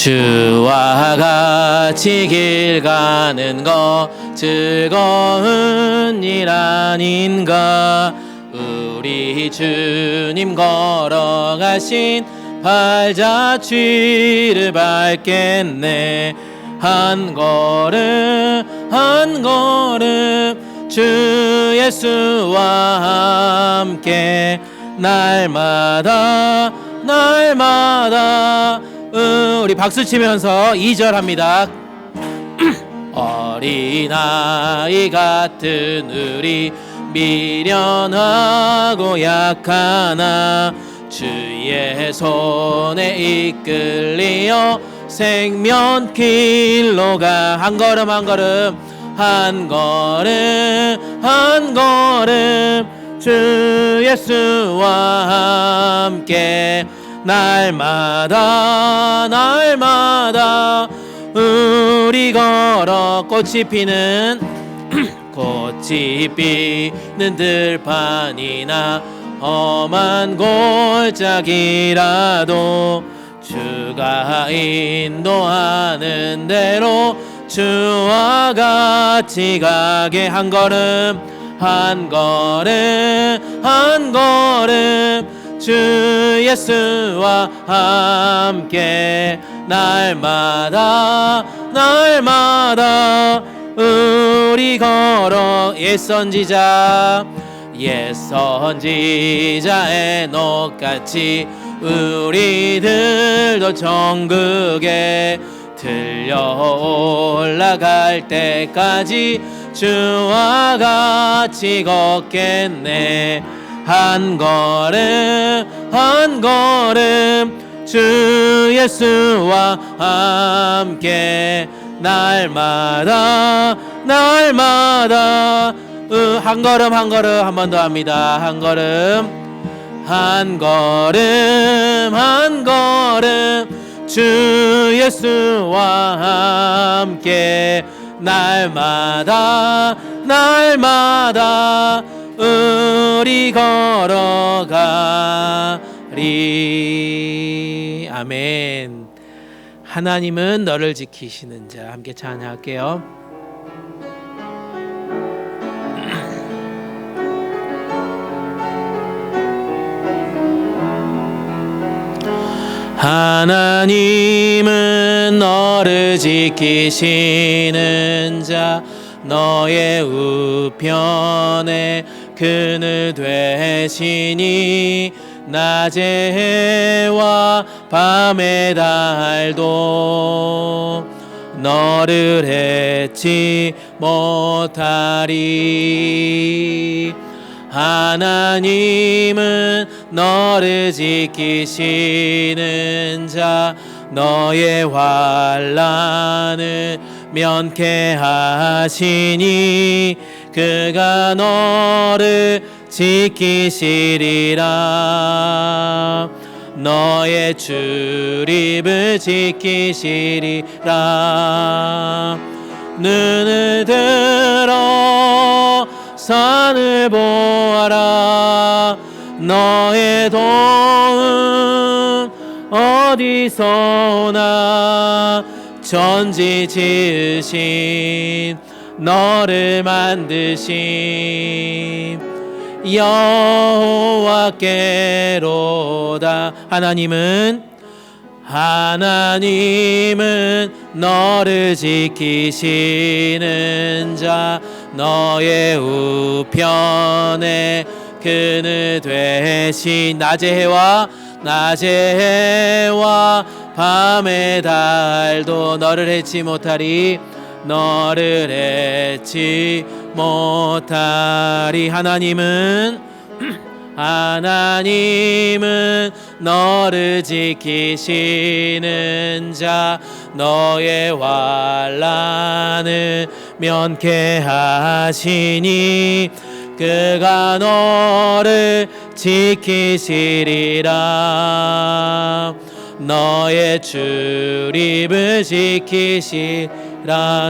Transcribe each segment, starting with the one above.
주와 같이 길 가는 거 즐거운 일 아닌가. 우리 주님 걸어가신 발자취를 밟겠네. 한 걸음 한 걸음 주 예수와 함께 날마다 날마다. 우리 박수 치면서 2절 합니다. 어린아이 같은 우리 미련하고 약하나 주의 손에 이끌리어 생명길로 가. 한 걸음 한 걸음 한 걸음 한 걸음 주 예수와 함께 날마다 날마다. 우리 걸어 꽃이 피는 꽃이 피는 들판이나 험한 골짜기라도 주가 인도하는 대로 주와 같이 가게. 한 걸음 한 걸음 한 걸음 주 예수와 함께 날마다 날마다. 우리 걸어 옛 선지자 에녹같이 우리들도 천국에 들려 올라갈 때까지 주와 같이 걷겠네. 한 걸음 한 걸음 주 예수와 함께 날마다 날마다. 한 걸음 한 걸음 한 번 더 합니다. 한 걸음 한 걸음 한 걸음 주 예수와 함께 날마다 날마다. 우리 걸어가리. 아멘. 하나님은 너를 지키시는 자. 함께 찬양할게요. 하나님은 너를 지키시는 자. 너의 우편에 그늘 되시니 낮의 해와 밤의 달도 너를 해치 못하리. 하나님은 너를 지키시는 자. 너의 환난을 면케하시니 그가 너를 지키시리라. 너의 출입을 지키시리라. 눈을 들어 산을 보아라. 너의 도움 어디서 오나. 천지 지으신 너를 만드신 여호와께로다. 하나님은 너를 지키시는 자. 너의 우편에 그늘 되신 낮의 해와 밤의 달도 너를 해치 못하리. 너를 해치 못하리. 하나님은 너를 지키시는 자. 너의 환난을 면케하시니 그가 너를 지키시리라. 너의 출입을 지키시라.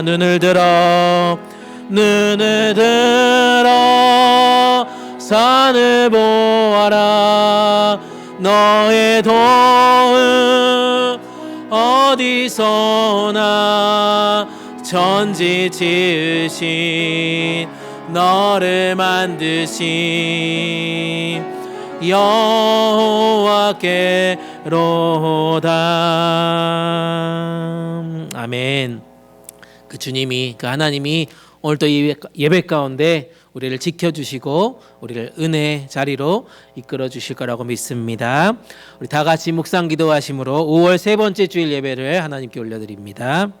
눈을 들어 산을 보아라. 너의 도움 어디서나 천지 지으신 너를 만드신 여호와께로다. 아멘. 그 주님이, 그 하나님이 오늘도 이 예배 가운데 우리를 지켜주시고 우리를 은혜 자리로 이끌어 주실 거라고 믿습니다. 우리 다 같이 묵상 기도하심으로 5월 세 번째 주일 예배를 하나님께 올려드립니다.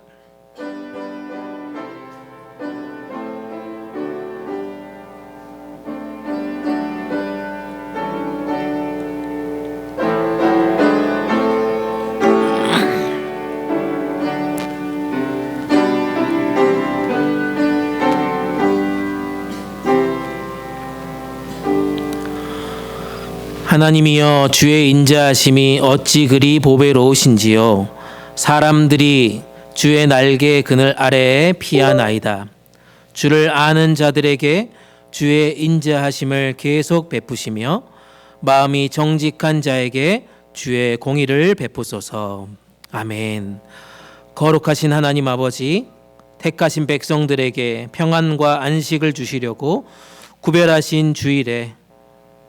하나님이여, 주의 인자하심이 어찌 그리 보배로우신지요. 사람들이 주의 날개 그늘 아래에 피하나이다. 주를 아는 자들에게 주의 인자하심을 계속 베푸시며 마음이 정직한 자에게 주의 공의를 베푸소서. 아멘. 거룩하신 하나님 아버지, 택하신 백성들에게 평안과 안식을 주시려고 구별하신 주일에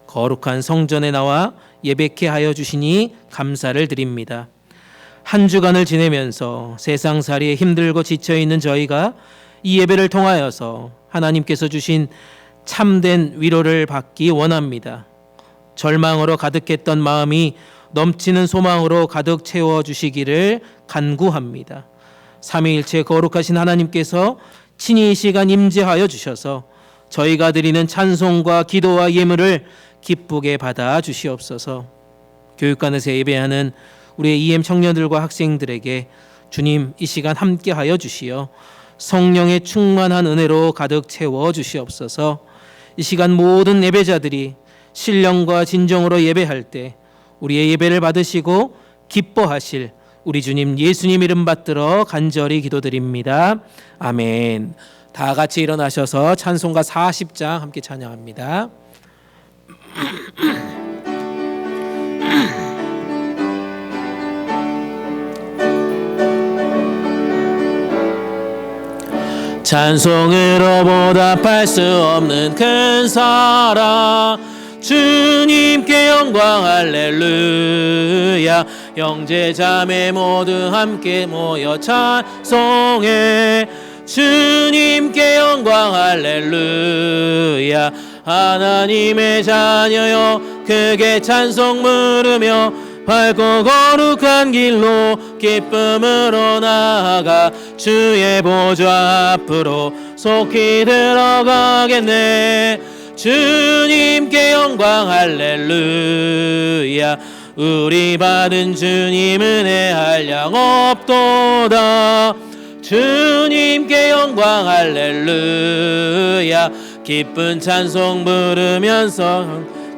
거룩한 성전에 나와 예배케 하여 주시니 감사를 드립니다. 한 주간을 지내면서 세상살이에 힘들고 지쳐있는 저희가 이 예배를 통하여서 하나님께서 주신 참된 위로를 받기 원합니다. 절망으로 가득했던 마음이 넘치는 소망으로 가득 채워주시기를 간구합니다. 삼위일체 거룩하신 하나님께서 친히 이 시간 임재하여 주셔서 저희가 드리는 찬송과 기도와 예물을 기쁘게 받아 주시옵소서. 교육관에서 예배하는 우리의 EM 청년들과 학생들에게 주님 이 시간 함께하여 주시어 성령의 충만한 은혜로 가득 채워 주시옵소서. 이 시간 모든 예배자들이 신령과 진정으로 예배할 때 우리의 예배를 받으시고 기뻐하실 우리 주님 예수님 이름 받들어 간절히 기도드립니다. 아멘. 다 같이 일어나셔서 찬송가 40장 함께 찬양합니다. 찬송으로 보답할 수 없는 큰 사랑, 주님께 영광 할렐루야. 형제 자매 모두 함께 모여 찬송해. 주님께 영광 할렐루야. 하나님의 자녀여 크게 찬송 부르며 밝고 거룩한 길로 기쁨으로 나아가 주의 보좌 앞으로 속히 들어가겠네. 주님께 영광 할렐루야. 우리 받은 주님 은혜 한량 없도다. 주님께 영광 할렐루야. 기쁜 찬송 부르면서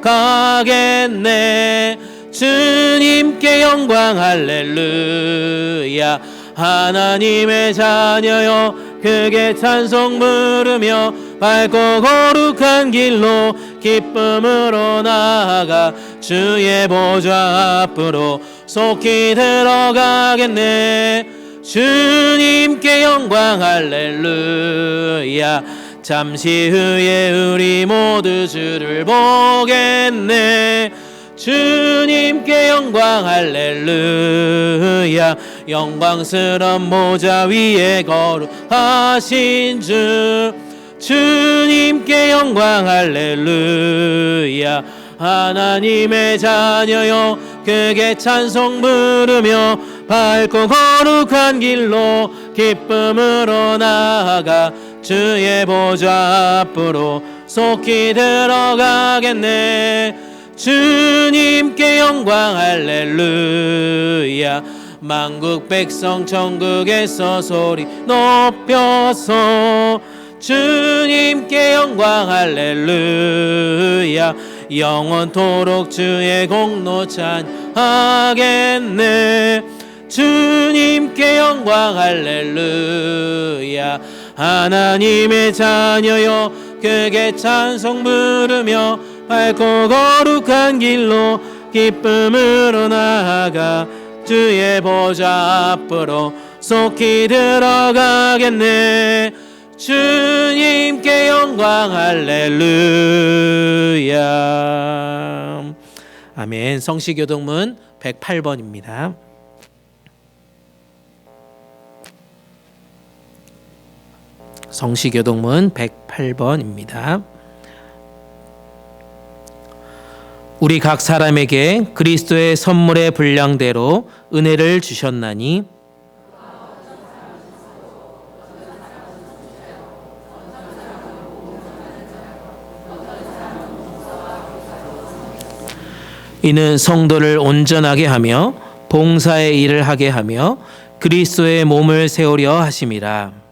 가겠네. 주님께 영광 할렐루야. 하나님의 자녀여 크게 찬송 부르며 밝고 거룩한 길로 기쁨으로 나아가 주의 보좌 앞으로 속히 들어가겠네. 주님께 영광 할렐루야. 잠시 후에 우리 모두 주를 보겠네. 주님께 영광 할렐루야. 영광스러운 모자 위에 거룩하신 주, 주님께 영광 할렐루야. 하나님의 자녀여 크게 찬송 부르며 밝고 거룩한 길로 기쁨으로 나아가 주의 보좌 앞으로 속히 들어가겠네. 주님께 영광 할렐루야. 만국 백성 천국에서 소리 높여서 주님께 영광 할렐루야. 영원토록 주의 공로 찬하겠네. 주님께 영광 할렐루야. 하나님의 자녀여 크게 찬송 부르며 밝고 거룩한 길로 기쁨으로 나아가 주의 보좌 앞으로 속히 들어가겠네. 주님께 영광 할렐루야. 아멘. 성시교동문 108번입니다. 성시교동문 108번입니다. 우리 각 사람에게 그리스도의 선물의 분량대로 은혜를 주셨나니 이는 성도를 온전하게 하며 봉사의 일을 하게 하며 그리스도의 몸을 세우려 하심이라.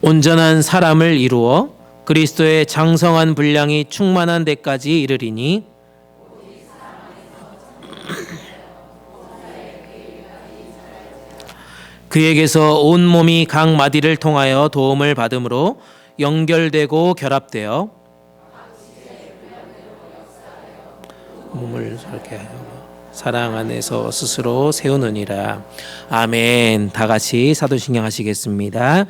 온전한 사람을 이루어 그리스도의 장성한 분량이 충만한 데까지 이르리니 그에게서 온 몸이 각 마디를 통하여 도움을 받음으로 연결되고 결합되어 몸을 저렇게 하여 사랑 안에서 스스로 세우느니라. 아멘. 다 같이 사도신경 하시겠습니다.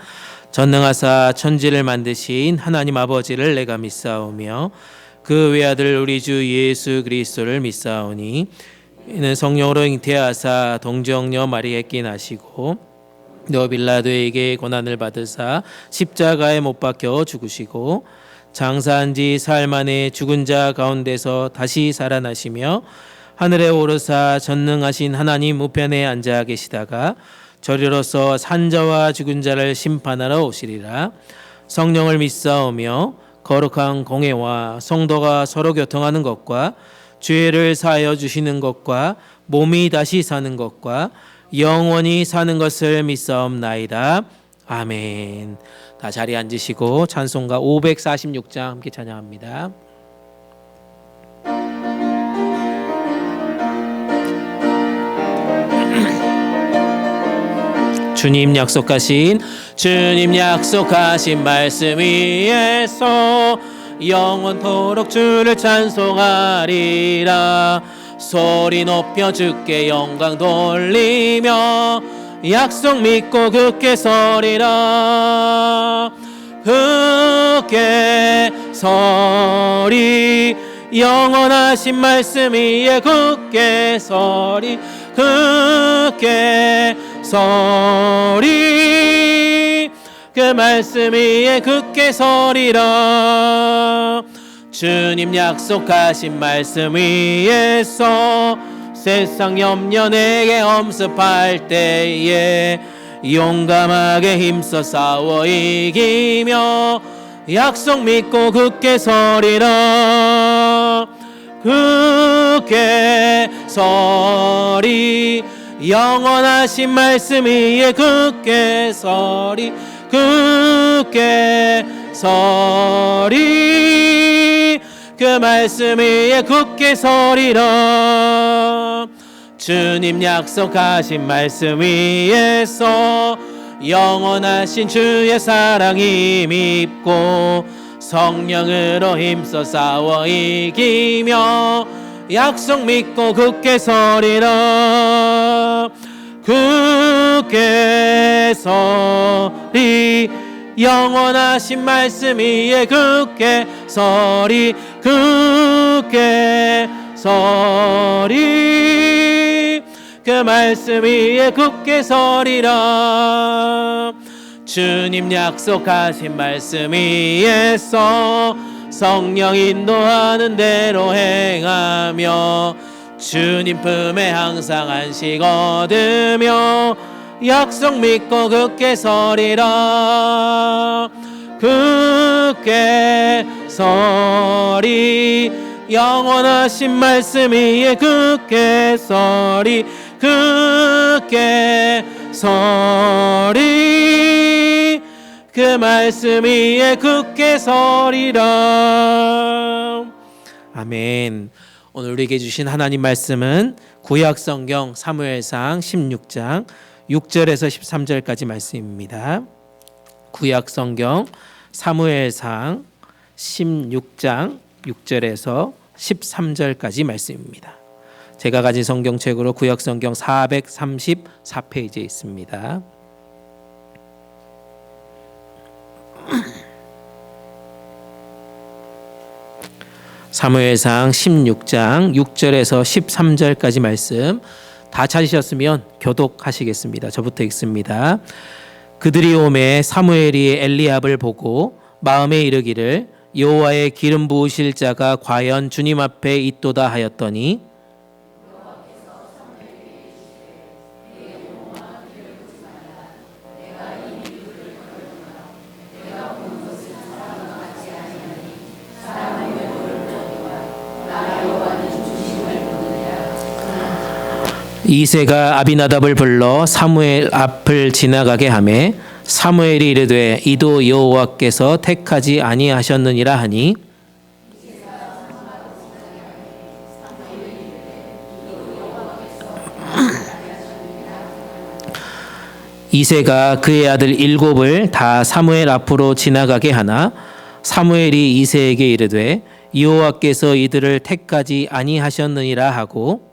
전능하사 천지를 만드신 하나님 아버지를 내가 믿사오며 그 외아들 우리 주 예수 그리스도를 믿사오니 이는 성령으로 잉태하사 동정녀 마리아께 나시고 너 빌라도에게 고난을 받으사 십자가에 못 박혀 죽으시고 장사한 지 사흘 만에 죽은 자 가운데서 다시 살아나시며 하늘에 오르사 전능하신 하나님 우편에 앉아 계시다가 저리로서 산자와 죽은 자를 심판하러 오시리라. 성령을 믿사오며 거룩한 공회와 성도가 서로 교통하는 것과 죄를 사하여 주시는 것과 몸이 다시 사는 것과 영원히 사는 것을 믿사옵나이다. 아멘. 다 자리에 앉으시고 찬송가 546장 함께 찬양합니다. 주님 약속하신 말씀 위에서 영원토록 주를 찬송하리라. 소리 높여 주께 영광 돌리며 약속 믿고 굳게 서리라. 굳게 서리 영원하신 말씀 위에 굳게 서리 굳게 서리 그 말씀 위에 굳게 서리라. 주님 약속하신 말씀 위에서 세상 염려 내게 엄습할 때에 용감하게 힘써 싸워 이기며 약속 믿고 굳게 서리라. 굳게 서리 영원하신 말씀 위에 굳게 서리 굳게 서리 그 말씀 위에 굳게 서리라. 주님 약속하신 말씀 위에서 영원하신 주의 사랑이 밉고 성령으로 힘써 싸워 이기며 약속 믿고 굳게 서리라. 굳게 서리 영원하신 말씀 위에 굳게 서리 굳게 서리 그 말씀 위에 굳게 서리라. 주님 약속하신 말씀 위에서 성령 인도하는 대로 행하며 주님 품에 항상 안식 얻으며 약속 믿고 굳게 서리라. 굳게 서리 영원하신 말씀 위에 굳게 서리 굳게 서리 그 말씀 위에 굳게 서리라. 아멘. 오늘 우리에게 주신 하나님 말씀은 구약성경 사무엘상 16장 6절에서 13절까지 말씀입니다. 구약성경 사무엘상 16장 6절에서 13절까지 말씀입니다. 제가 가진 성경책으로 구약성경 434페이지에 있습니다. 사무엘상 16장 6절에서 13절까지 말씀 다 찾으셨으면 교독하시겠습니다. 저부터 읽습니다. 그들이 오매 사무엘이 엘리압을 보고 마음에 이르기를 여호와의 기름 부으실 자가 과연 주님 앞에 있도다 하였더니 이새가 아비나답을 불러 사무엘 앞을 지나가게 하매 사무엘이 이르되 이도 여호와께서 택하지 아니하셨느니라 하니 이새가 그의 아들 7을 다 사무엘 앞으로 지나가게 하나 사무엘이 이새에게 이르되 여호와께서 이들을 택하지 아니하셨느니라 하고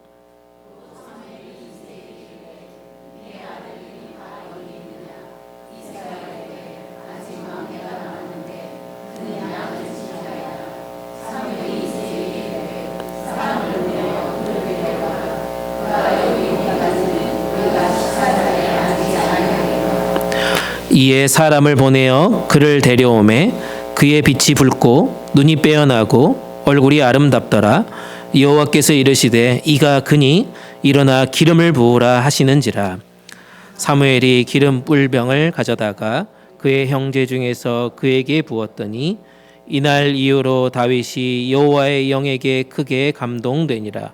이에 사람을 보내어 그를 데려오매 그의 빛이 붉고 눈이 빼어나고 얼굴이 아름답더라. 여호와께서 이르시되 이가 그니 일어나 기름을 부으라 하시는지라. 사무엘이 기름 뿔병을 가져다가 그의 형제 중에서 그에게 부었더니 이날 이후로 다윗이 여호와의 영에게 크게 감동되니라.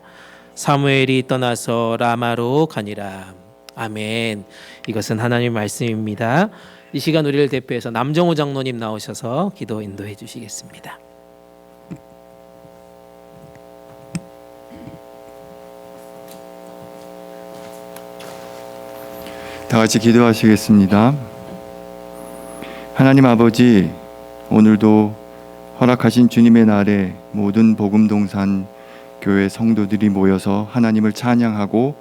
사무엘이 떠나서 라마로 가니라. 아멘. 이것은 하나님의 말씀입니다. 이 시간 우리를 대표해서 남정호 장로님 나오셔서 기도 인도해 주시겠습니다. 다 같이 기도하시겠습니다. 하나님 아버지, 오늘도 허락하신 주님의 날에 모든 복음동산 교회 성도들이 모여서 하나님을 찬양하고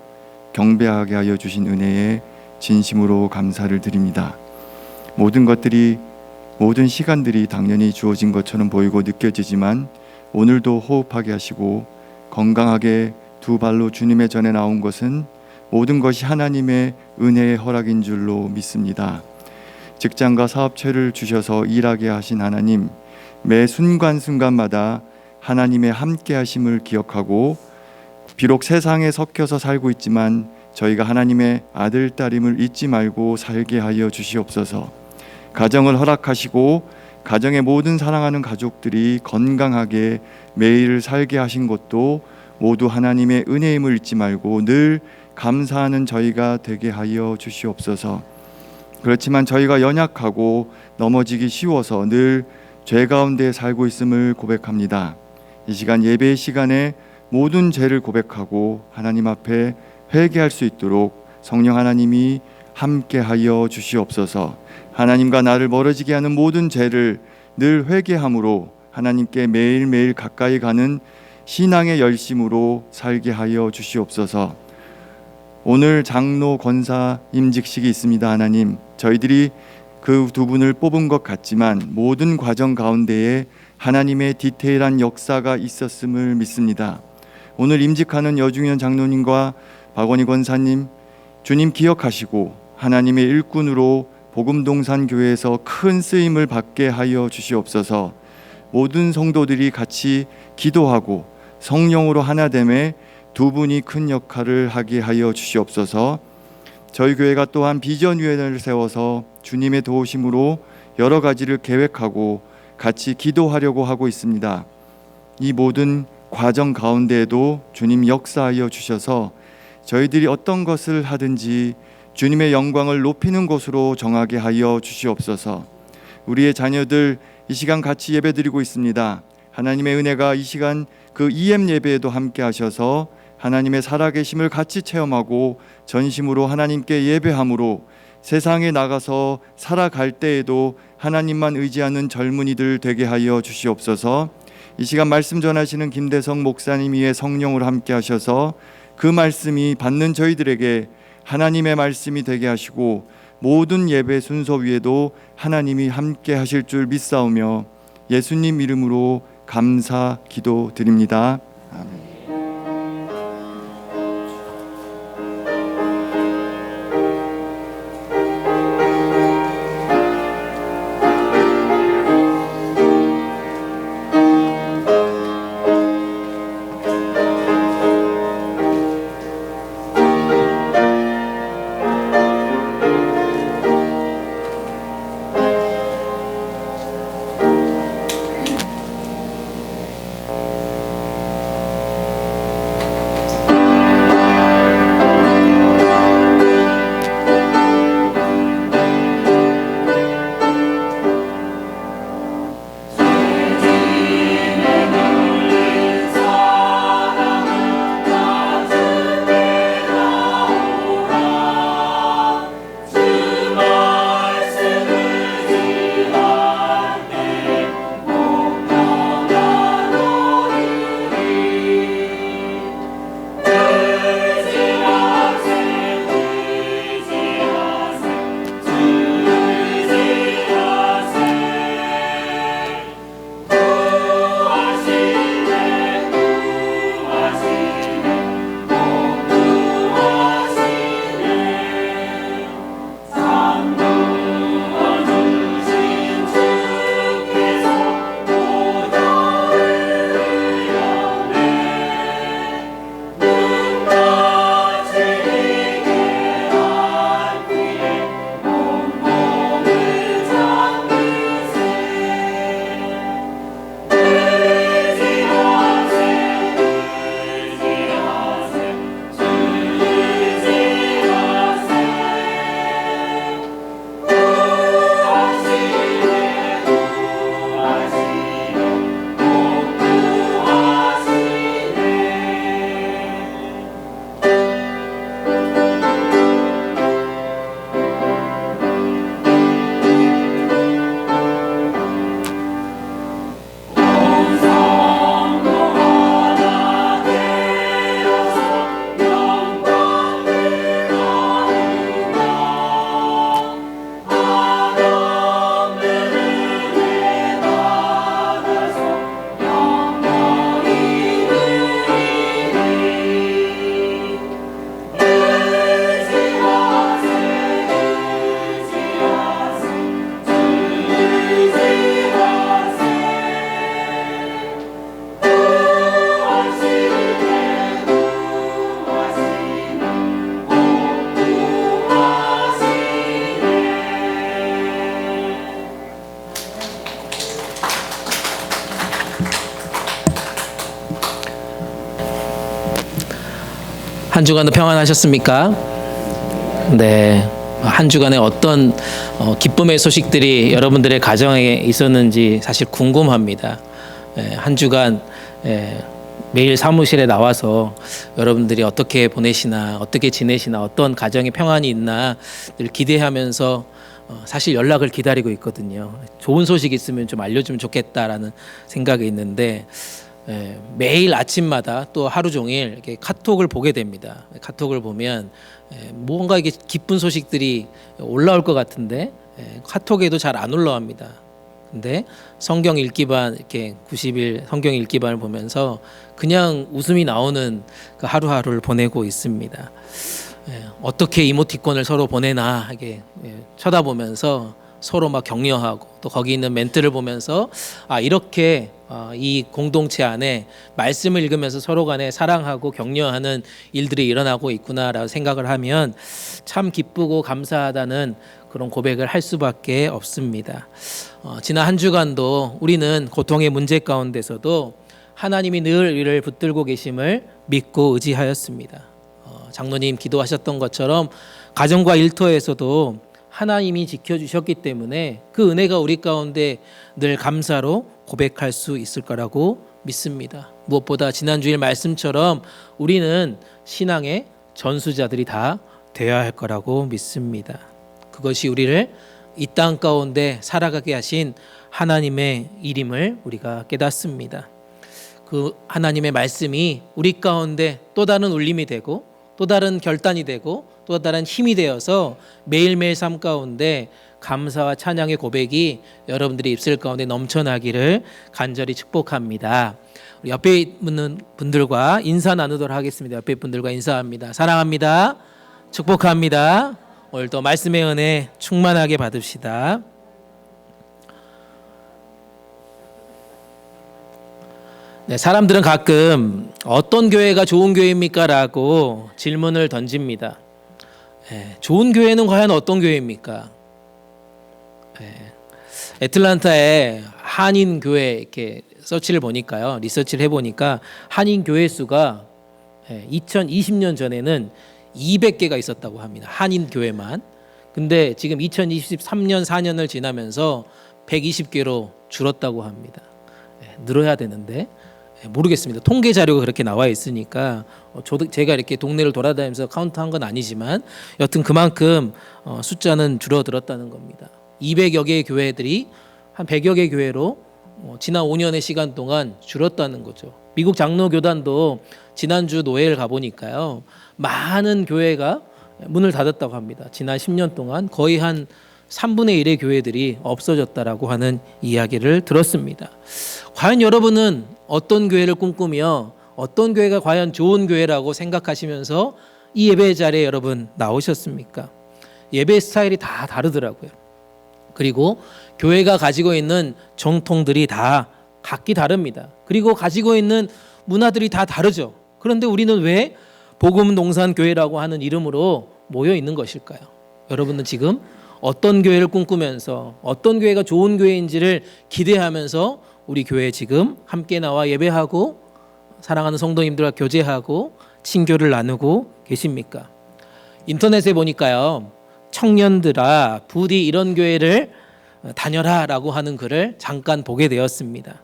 경배하게 하여 주신 은혜에 진심으로 감사를 드립니다. 모든 것들이, 모든 시간들이 당연히 주어진 것처럼 보이고 느껴지지만 오늘도 호흡하게 하시고 건강하게 두 발로 주님의 전에 나온 것은 모든 것이 하나님의 은혜의 허락인 줄로 믿습니다. 직장과 사업체를 주셔서 일하게 하신 하나님, 매 순간순간마다 하나님의 함께 하심을 기억하고 비록 세상에 섞여서 살고 있지만 저희가 하나님의 아들, 딸임을 잊지 말고 살게 하여 주시옵소서. 가정을 허락하시고 가정의 모든 사랑하는 가족들이 건강하게 매일 살게 하신 것도 모두 하나님의 은혜임을 잊지 말고 늘 감사하는 저희가 되게 하여 주시옵소서. 그렇지만 저희가 연약하고 넘어지기 쉬워서 늘 죄 가운데 살고 있음을 고백합니다. 이 시간 예배의 시간에 모든 죄를 고백하고 하나님 앞에 회개할 수 있도록 성령 하나님이 함께 하여 주시옵소서. 하나님과 나를 멀어지게 하는 모든 죄를 늘 회개함으로 하나님께 매일매일 가까이 가는 신앙의 열심으로 살게 하여 주시옵소서. 오늘 장로 권사 임직식이 있습니다. 하나님, 저희들이 그 두 분을 뽑은 것 같지만 모든 과정 가운데에 하나님의 디테일한 역사가 있었음을 믿습니다. 오늘 임직하는 여중현 장로님과 박원희 권사님, 주님 기억하시고 하나님의 일꾼으로 복음동산 교회에서 큰 쓰임을 받게 하여 주시옵소서. 모든 성도들이 같이 기도하고 성령으로 하나됨에 두 분이 큰 역할을 하게 하여 주시옵소서. 저희 교회가 또한 비전위원회를 세워서 주님의 도우심으로 여러 가지를 계획하고 같이 기도하려고 하고 있습니다. 이 모든 과정 가운데에도 주님 역사하여 주셔서 저희들이 어떤 것을 하든지 주님의 영광을 높이는 것으로 정하게 하여 주시옵소서. 우리의 자녀들 이 시간 같이 예배드리고 있습니다. 하나님의 은혜가 이 시간 그 EM 예배에도 함께 하셔서 하나님의 살아계심을 같이 체험하고 전심으로 하나님께 예배함으로 세상에 나가서 살아갈 때에도 하나님만 의지하는 젊은이들 되게 하여 주시옵소서. 이 시간 말씀 전하시는 김대성 목사님 위에 성령을 함께 하셔서 그 말씀이 받는 저희들에게 하나님의 말씀이 되게 하시고 모든 예배 순서 위에도 하나님이 함께 하실 줄 믿사오며 예수님 이름으로 감사 기도드립니다. 아멘. 한 주간도 평안하셨습니까? 네. 한 주간에 어떤 기쁨의 소식들이 여러분들의 가정에 있었는지 사실 궁금합니다. 한 주간 매일 사무실에 나와서 여러분들이 어떻게 보내시나, 어떻게 지내시나, 어떤 가정에 평안이 있나 늘 기대하면서 사실 연락을 기다리고 있거든요. 좋은 소식 있으면 좀 알려주면 좋겠다라는 생각이 있는데 매일 아침마다 또 하루 종일 이렇게 카톡을 보게 됩니다. 카톡을 보면 뭔가 이게 기쁜 소식들이 올라올 것 같은데 카톡에도 잘 안 올라옵니다. 근데 성경 읽기반 이렇게 90일 성경 읽기반을 보면서 그냥 웃음이 나오는 그 하루하루를 보내고 있습니다. 어떻게 이모티콘을 서로 보내나 이게 쳐다보면서 서로 막 격려하고 또 거기 있는 멘트를 보면서 이렇게 이 공동체 안에 말씀을 읽으면서 서로 간에 사랑하고 격려하는 일들이 일어나고 있구나라고 생각을 하면 참 기쁘고 감사하다는 그런 고백을 할 수밖에 없습니다. 지난 한 주간도 우리는 고통의 문제 가운데서도 하나님이 늘 우리를 붙들고 계심을 믿고 의지하였습니다. 장로님 기도하셨던 것처럼 가정과 일터에서도 하나님이 지켜주셨기 때문에 그 은혜가 우리 가운데 늘 감사로 고백할 수 있을 거라고 믿습니다. 무엇보다 지난주일 말씀처럼 우리는 신앙의 전수자들이 다 되어야 할 거라고 믿습니다. 그것이 우리를 이 땅 가운데 살아가게 하신 하나님의 일임을 우리가 깨닫습니다. 그 하나님의 말씀이 우리 가운데 또 다른 울림이 되고 또 다른 결단이 되고 또 다른 힘이 되어서 매일매일 삶 가운데 감사와 찬양의 고백이 여러분들의 입술 가운데 넘쳐나기를 간절히 축복합니다. 우리 옆에 있는 분들과 인사 나누도록 하겠습니다. 옆에 분들과 인사합니다. 사랑합니다. 축복합니다. 오늘도 말씀의 은혜 충만하게 받읍시다. 네, 사람들은 가끔 어떤 교회가 좋은 교회입니까? 라고 질문을 던집니다. 좋은 교회는 과연 어떤 교회입니까? 애틀란타에 한인 교회 이렇게 서치를 보니까요, 리서치를 해보니까 한인 교회 수가 2020년 전에는 200개가 있었다고 합니다. 한인 교회만. 근데 지금 2023년 4년을 지나면서 120개로 줄었다고 합니다. 늘어야 되는데 모르겠습니다. 통계 자료가 그렇게 나와 있으니까 저도 제가 이렇게 동네를 돌아다니면서 카운트한 건 아니지만 여튼 그만큼 숫자는 줄어들었다는 겁니다. 200여 개의 교회들이 한 100여 개 교회로 지난 5년의 시간 동안 줄었다는 거죠. 미국 장로교단도 지난주 노예를 가보니까요, 많은 교회가 문을 닫았다고 합니다. 지난 10년 동안 거의 한 3분의 1의 교회들이 없어졌다라고 하는 이야기를 들었습니다. 과연 여러분은 어떤 교회를 꿈꾸며 어떤 교회가 과연 좋은 교회라고 생각하시면서 이 예배 자리에 여러분 나오셨습니까? 예배 스타일이 다 다르더라고요. 그리고 교회가 가지고 있는 정통들이 다 각기 다릅니다. 그리고 가지고 있는 문화들이 다 다르죠. 그런데 우리는 왜 복음동산교회라고 하는 이름으로 모여 있는 것일까요? 여러분은 지금 어떤 교회를 꿈꾸면서 어떤 교회가 좋은 교회인지를 기대하면서 우리 교회에 지금 함께 나와 예배하고 사랑하는 성도님들과 교제하고 친교를 나누고 계십니까? 인터넷에 보니까요, 청년들아 부디 이런 교회를 다녀라 라고 하는 글을 잠깐 보게 되었습니다.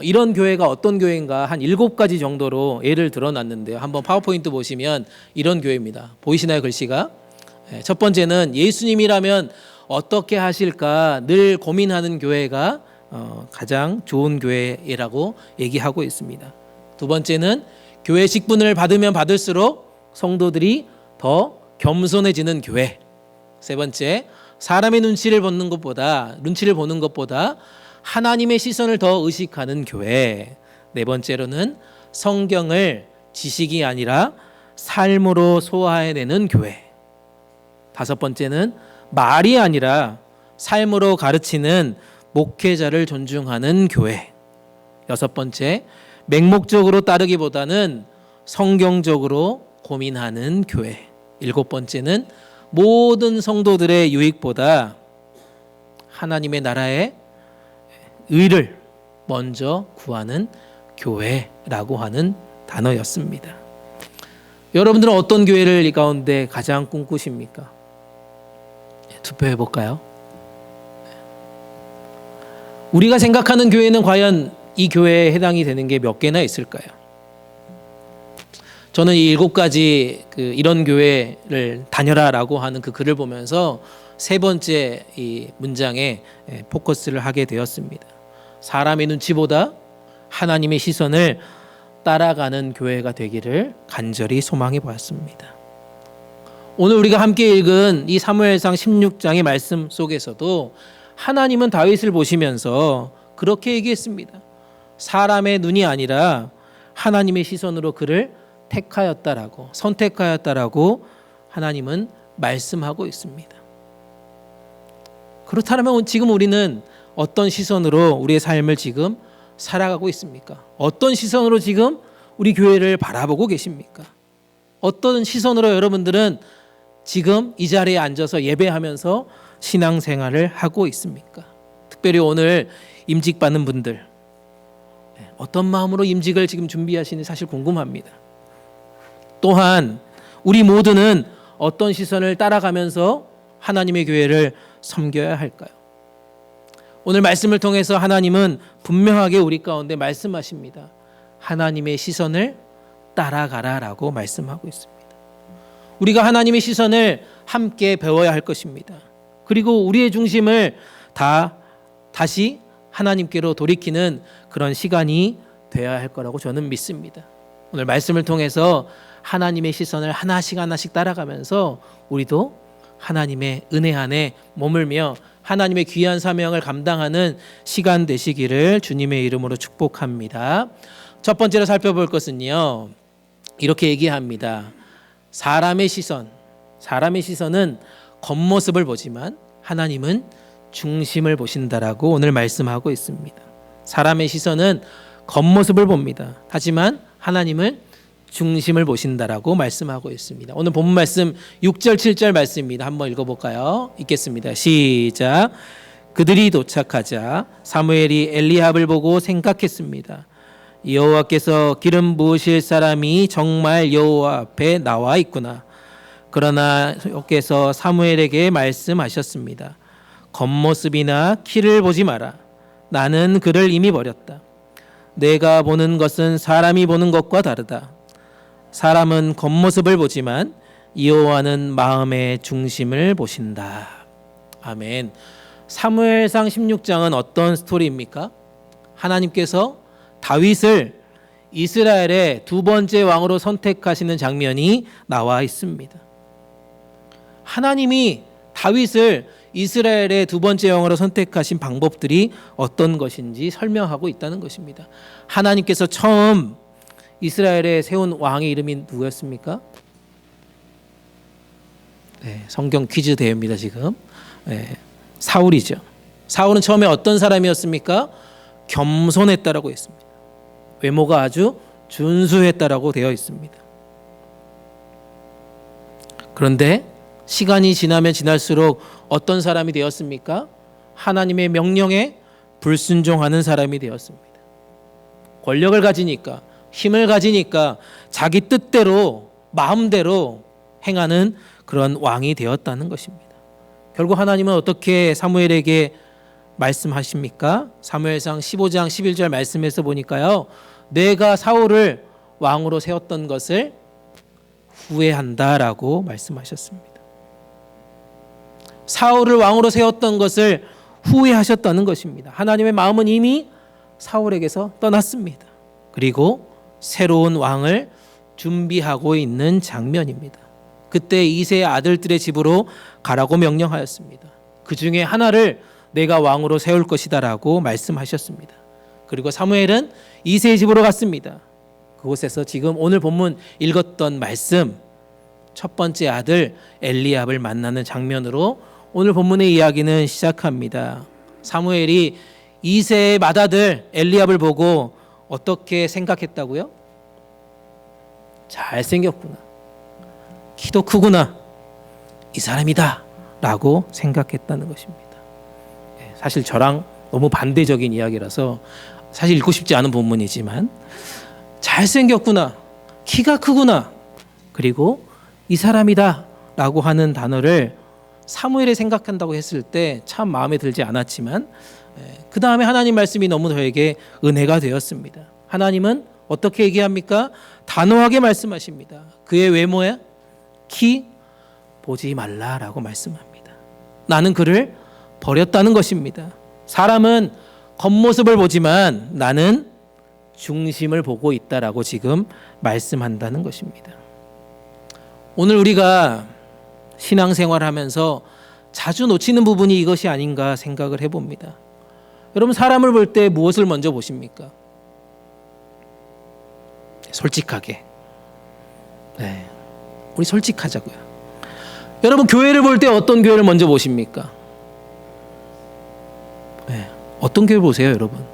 이런 교회가 어떤 교회인가 한 7가지 정도로 예를 들어놨는데요. 한번 파워포인트 보시면 이런 교회입니다. 보이시나요, 글씨가? 첫 번째는 예수님이라면 어떻게 하실까 늘 고민하는 교회가 가장 좋은 교회라고 얘기하고 있습니다. 두 번째는 교회 직분을 받으면 받을수록 성도들이 더 겸손해지는 교회. 세 번째, 사람의 눈치를 보는 것보다 하나님의 시선을 더 의식하는 교회. 네 번째로는 성경을 지식이 아니라 삶으로 소화해내는 교회. 다섯 번째는 말이 아니라 삶으로 가르치는 목회자를 존중하는 교회. 여섯 번째, 맹목적으로 따르기보다는 성경적으로 고민하는 교회. 일곱 번째는 모든 성도들의 유익보다 하나님의 나라의 의를 먼저 구하는 교회라고 하는 단어였습니다. 여러분들은 어떤 교회를 이 가운데 가장 꿈꾸십니까? 투표해 볼까요? 우리가 생각하는 교회는 과연 이 교회에 해당이 되는 게 몇 개나 있을까요? 저는 이 7가지 이런 교회를 다녀라라고 하는 그 글을 보면서 세 번째 이 문장에 포커스를 하게 되었습니다. 사람의 눈치보다 하나님의 시선을 따라가는 교회가 되기를 간절히 소망해 보았습니다. 오늘 우리가 함께 읽은 이 사무엘상 16장의 말씀 속에서도 하나님은 다윗을 보시면서 그렇게 얘기했습니다. 사람의 눈이 아니라 하나님의 시선으로 그를 택하였다라고, 선택하였다라고 하나님은 말씀하고 있습니다. 그렇다면 지금 우리는 어떤 시선으로 우리의 삶을 지금 살아가고 있습니까? 어떤 시선으로 지금 우리 교회를 바라보고 계십니까? 어떤 시선으로 여러분들은 지금 이 자리에 앉아서 예배하면서 신앙생활을 하고 있습니까? 특별히 오늘 임직 받는 분들 어떤 마음으로 임직을 지금 준비하시는지 사실 궁금합니다. 또한 우리 모두는 어떤 시선을 따라가면서 하나님의 교회를 섬겨야 할까요? 오늘 말씀을 통해서 하나님은 분명하게 우리 가운데 말씀하십니다. 하나님의 시선을 따라가라라고 말씀하고 있습니다. 우리가 하나님의 시선을 함께 배워야 할 것입니다. 그리고 우리의 중심을 다시 하나님께로 돌이키는 그런 시간이 돼야 할 거라고 저는 믿습니다. 오늘 말씀을 통해서 하나님의 시선을 하나씩 따라가면서 우리도 하나님의 은혜 안에 머물며 하나님의 귀한 사명을 감당하는 시간 되시기를 주님의 이름으로 축복합니다. 첫 번째로 살펴볼 것은요, 이렇게 얘기합니다. 사람의 시선은 겉모습을 보지만 하나님은 중심을 보신다라고 오늘 말씀하고 있습니다. 사람의 시선은 겉모습을 봅니다. 하지만 하나님은 중심을 보신다라고 말씀하고 있습니다. 오늘 본문 말씀 6절 7절 말씀입니다. 한번 읽어볼까요? 읽겠습니다. 시작. 그들이 도착하자 사무엘이 엘리압을 보고 생각했습니다. 여호와께서 기름 부으실 사람이 정말 여호와 앞에 나와 있구나. 그러나 여호와께서 사무엘에게 말씀하셨습니다. 겉모습이나 키를 보지 마라. 나는 그를 이미 버렸다. 내가 보는 것은 사람이 보는 것과 다르다. 사람은 겉모습을 보지만 여호와는 마음의 중심을 보신다. 아멘. 사무엘상 16장은 어떤 스토리입니까? 하나님께서 다윗을 이스라엘의 두 번째 왕으로 선택하시는 장면이 나와 있습니다. 하나님이 다윗을 이스라엘의 두 번째 왕으로 선택하신 방법들이 어떤 것인지 설명하고 있다는 것입니다. 하나님께서 처음 이스라엘에 세운 왕의 이름이 누구였습니까? 네, 성경 퀴즈 대회입니다 지금. 네, 사울이죠. 사울은 처음에 어떤 사람이었습니까? 겸손했다라고 했습니다. 외모가 아주 준수했다라고 되어 있습니다. 그런데 시간이 지나면 지날수록 어떤 사람이 되었습니까? 하나님의 명령에 불순종하는 사람이 되었습니다. 권력을 가지니까, 힘을 가지니까 자기 뜻대로 마음대로 행하는 그런 왕이 되었다는 것입니다. 결국 하나님은 어떻게 사무엘에게 말씀하십니까? 사무엘상 15장 11절 말씀에서 보니까요, 내가 사울을 왕으로 세웠던 것을 후회한다라고 말씀하셨습니다. 사울을 왕으로 세웠던 것을 후회하셨다는 것입니다. 하나님의 마음은 이미 사울에게서 떠났습니다. 그리고 새로운 왕을 준비하고 있는 장면입니다. 그때 이새의 아들들의 집으로 가라고 명령하였습니다. 그 중에 하나를 내가 왕으로 세울 것이다라고 말씀하셨습니다. 그리고 사무엘은 이새의 집으로 갔습니다. 그곳에서 지금 오늘 본문 읽었던 말씀, 첫 번째 아들 엘리압을 만나는 장면으로 오늘 본문의 이야기는 시작합니다. 사무엘이 이새의 맏아들 엘리압을 보고 어떻게 생각했다고요? 잘생겼구나, 키도 크구나, 이 사람이다 라고 생각했다는 것입니다. 사실 저랑 너무 반대적인 이야기라서 사실 읽고 싶지 않은 본문이지만, 잘생겼구나, 키가 크구나, 그리고 이 사람이다 라고 하는 단어를 사무엘이 생각한다고 했을 때 참 마음에 들지 않았지만, 그 다음에 하나님 말씀이 너무 저에게 은혜가 되었습니다. 하나님은 어떻게 얘기합니까? 단호하게 말씀하십니다. 그의 외모에 키 보지 말라라고 말씀합니다. 나는 그를 버렸다는 것입니다. 사람은 겉모습을 보지만 나는 중심을 보고 있다라고 지금 말씀한다는 것입니다. 오늘 우리가 신앙생활을 하면서 자주 놓치는 부분이 이것이 아닌가 생각을 해봅니다. 여러분, 사람을 볼 때 무엇을 먼저 보십니까? 솔직하게. 네, 우리 솔직하자고요. 여러분, 교회를 볼 때 어떤 교회를 먼저 보십니까? 네, 어떤 교회 보세요, 여러분?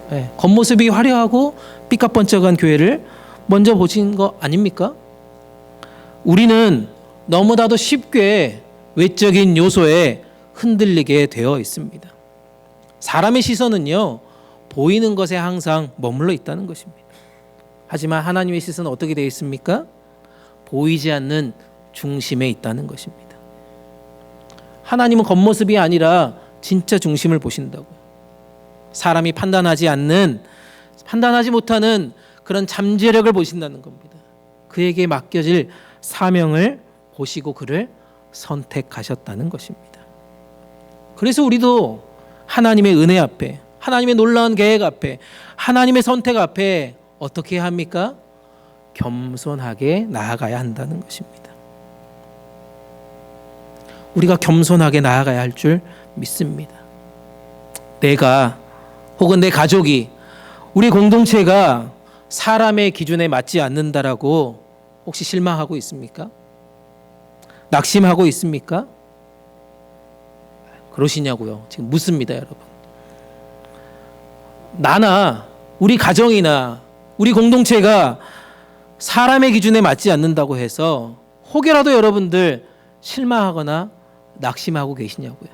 네, 겉모습이 화려하고 삐까뻔쩍한 교회를 먼저 보신 거 아닙니까? 우리는 너무나도 쉽게 외적인 요소에 흔들리게 되어 있습니다. 사람의 시선은요, 보이는 것에 항상 머물러 있다는 것입니다. 하지만 하나님의 시선은 어떻게 되어 있습니까? 보이지 않는 중심에 있다는 것입니다. 하나님은 겉모습이 아니라 진짜 중심을 보신다고요. 사람이 판단하지 못하는 그런 잠재력을 보신다는 겁니다. 그에게 맡겨질 사명을 보시고 그를 선택하셨다는 것입니다. 그래서 우리도 하나님의 은혜 앞에, 하나님의 놀라운 계획 앞에, 하나님의 선택 앞에 어떻게 해야 합니까? 겸손하게 나아가야 한다는 것입니다. 우리가 겸손하게 나아가야 할 줄 믿습니다. 내가 혹은 내 가족이, 우리 공동체가 사람의 기준에 맞지 않는다라고 혹시 실망하고 있습니까? 낙심하고 있습니까? 그러시냐고요. 지금 묻습니다, 여러분. 나나 우리 가정이나 우리 공동체가 사람의 기준에 맞지 않는다고 해서 혹여라도 여러분들 실망하거나 낙심하고 계시냐고요.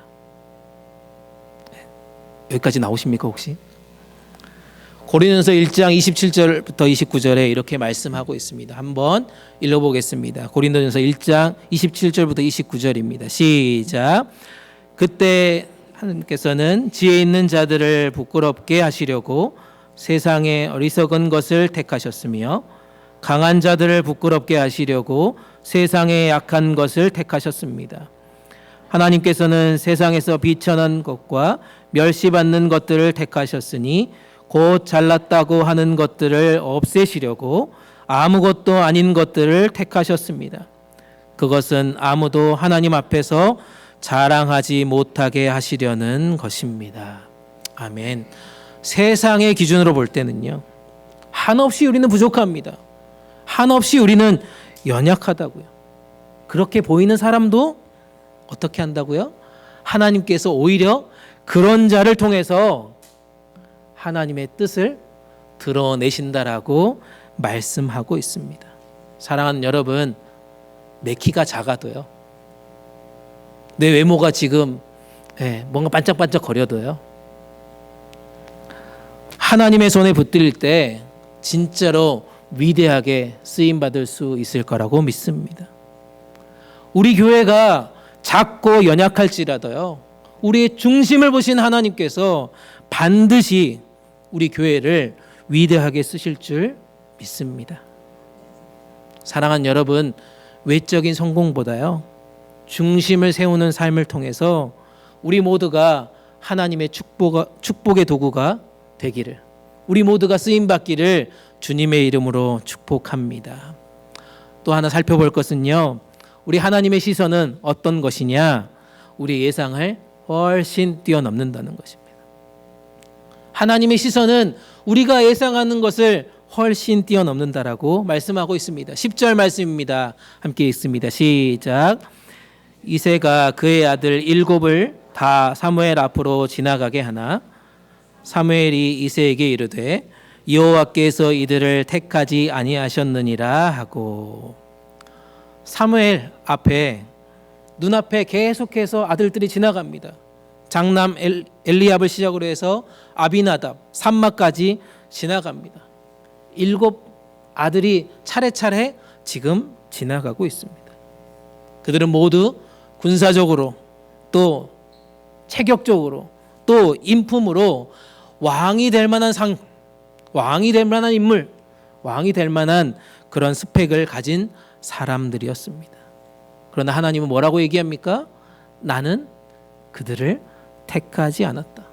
여기까지 나오십니까 혹시? 고린도전서 1장 27절부터 29절에 이렇게 말씀하고 있습니다. 한번 읽어보겠습니다. 고린도전서 1장 27절부터 29절입니다. 시작. 그때 하나님께서는 지혜 있는 자들을 부끄럽게 하시려고 세상의 어리석은 것을 택하셨으며 강한 자들을 부끄럽게 하시려고 세상의 약한 것을 택하셨습니다. 하나님께서는 세상에서 비천한 것과 멸시받는 것들을 택하셨으니 곧 잘났다고 하는 것들을 없애시려고 아무것도 아닌 것들을 택하셨습니다. 그것은 아무도 하나님 앞에서 자랑하지 못하게 하시려는 것입니다. 아멘. 세상의 기준으로 볼 때는요, 한없이 우리는 부족합니다. 한없이 우리는 연약하다고요. 그렇게 보이는 사람도 어떻게 한다고요? 하나님께서 오히려 그런 자를 통해서 하나님의 뜻을 드러내신다라고 말씀하고 있습니다. 사랑하는 여러분, 내 키가 작아도요, 내 외모가 지금 뭔가 반짝반짝 거려도요, 하나님의 손에 붙들릴 때 진짜로 위대하게 쓰임받을 수 있을 거라고 믿습니다. 우리 교회가 작고 연약할지라도요, 우리의 중심을 보신 하나님께서 반드시 우리 교회를 위대하게 쓰실 줄 믿습니다. 사랑하는 여러분, 외적인 성공보다요, 중심을 세우는 삶을 통해서 우리 모두가 하나님의 축복의 도구가 되기를, 우리 모두가 쓰임받기를 주님의 이름으로 축복합니다. 또 하나 살펴볼 것은요, 우리 하나님의 시선은 어떤 것이냐? 우리 예상을 훨씬 뛰어넘는다는 것입니다. 하나님의 시선은 우리가 예상하는 것을 훨씬 뛰어넘는다라고 말씀하고 있습니다. 10절 말씀입니다. 함께 읽습니다. 시작. 이새가 그의 아들 7을 다 사무엘 앞으로 지나가게 하나 사무엘이 이새에게 이르되 여호와께서 이들을 택하지 아니하셨느니라 하고, 사무엘 앞에, 눈앞에 계속해서 아들들이 지나갑니다. 장남 엘리압을 시작으로 해서 아비나답, 삼마까지 지나갑니다. 7 아들이 차례차례 지금 지나가고 있습니다. 그들은 모두 군사적으로 또 체격적으로 또 인품으로 왕이 될 만한 왕이 될 만한 인물, 왕이 될 만한 그런 스펙을 가진 사람들이었습니다. 그러나 하나님은 뭐라고 얘기합니까? 나는 그들을 택하지 않았다.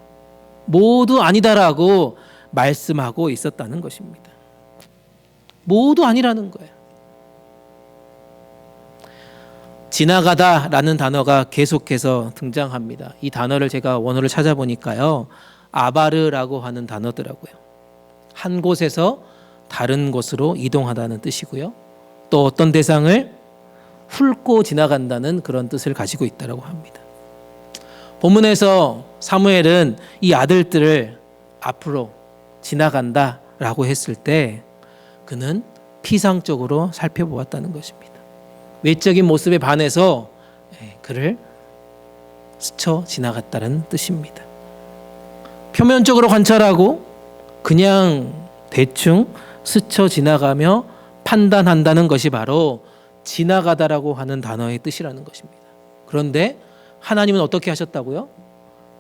모두 아니다라고 말씀하고 있었다는 것입니다. 모두 아니라는 거예요. 지나가다라는 단어가 계속해서 등장합니다. 이 단어를 제가 원어를 찾아보니까요, 아바르라고 하는 단어더라고요. 한 곳에서 다른 곳으로 이동하다는 뜻이고요, 또 어떤 대상을 훑고 지나간다는 그런 뜻을 가지고 있다고 합니다. 본문에서 사무엘은 이 아들들을 앞으로 지나간다라고 했을 때 그는 피상적으로 살펴보았다는 것입니다. 외적인 모습에 반해서 그를 스쳐 지나갔다는 뜻입니다. 표면적으로 관찰하고 그냥 대충 스쳐 지나가며 판단한다는 것이 바로 지나가다라고 하는 단어의 뜻이라는 것입니다. 그런데 하나님은 어떻게 하셨다고요?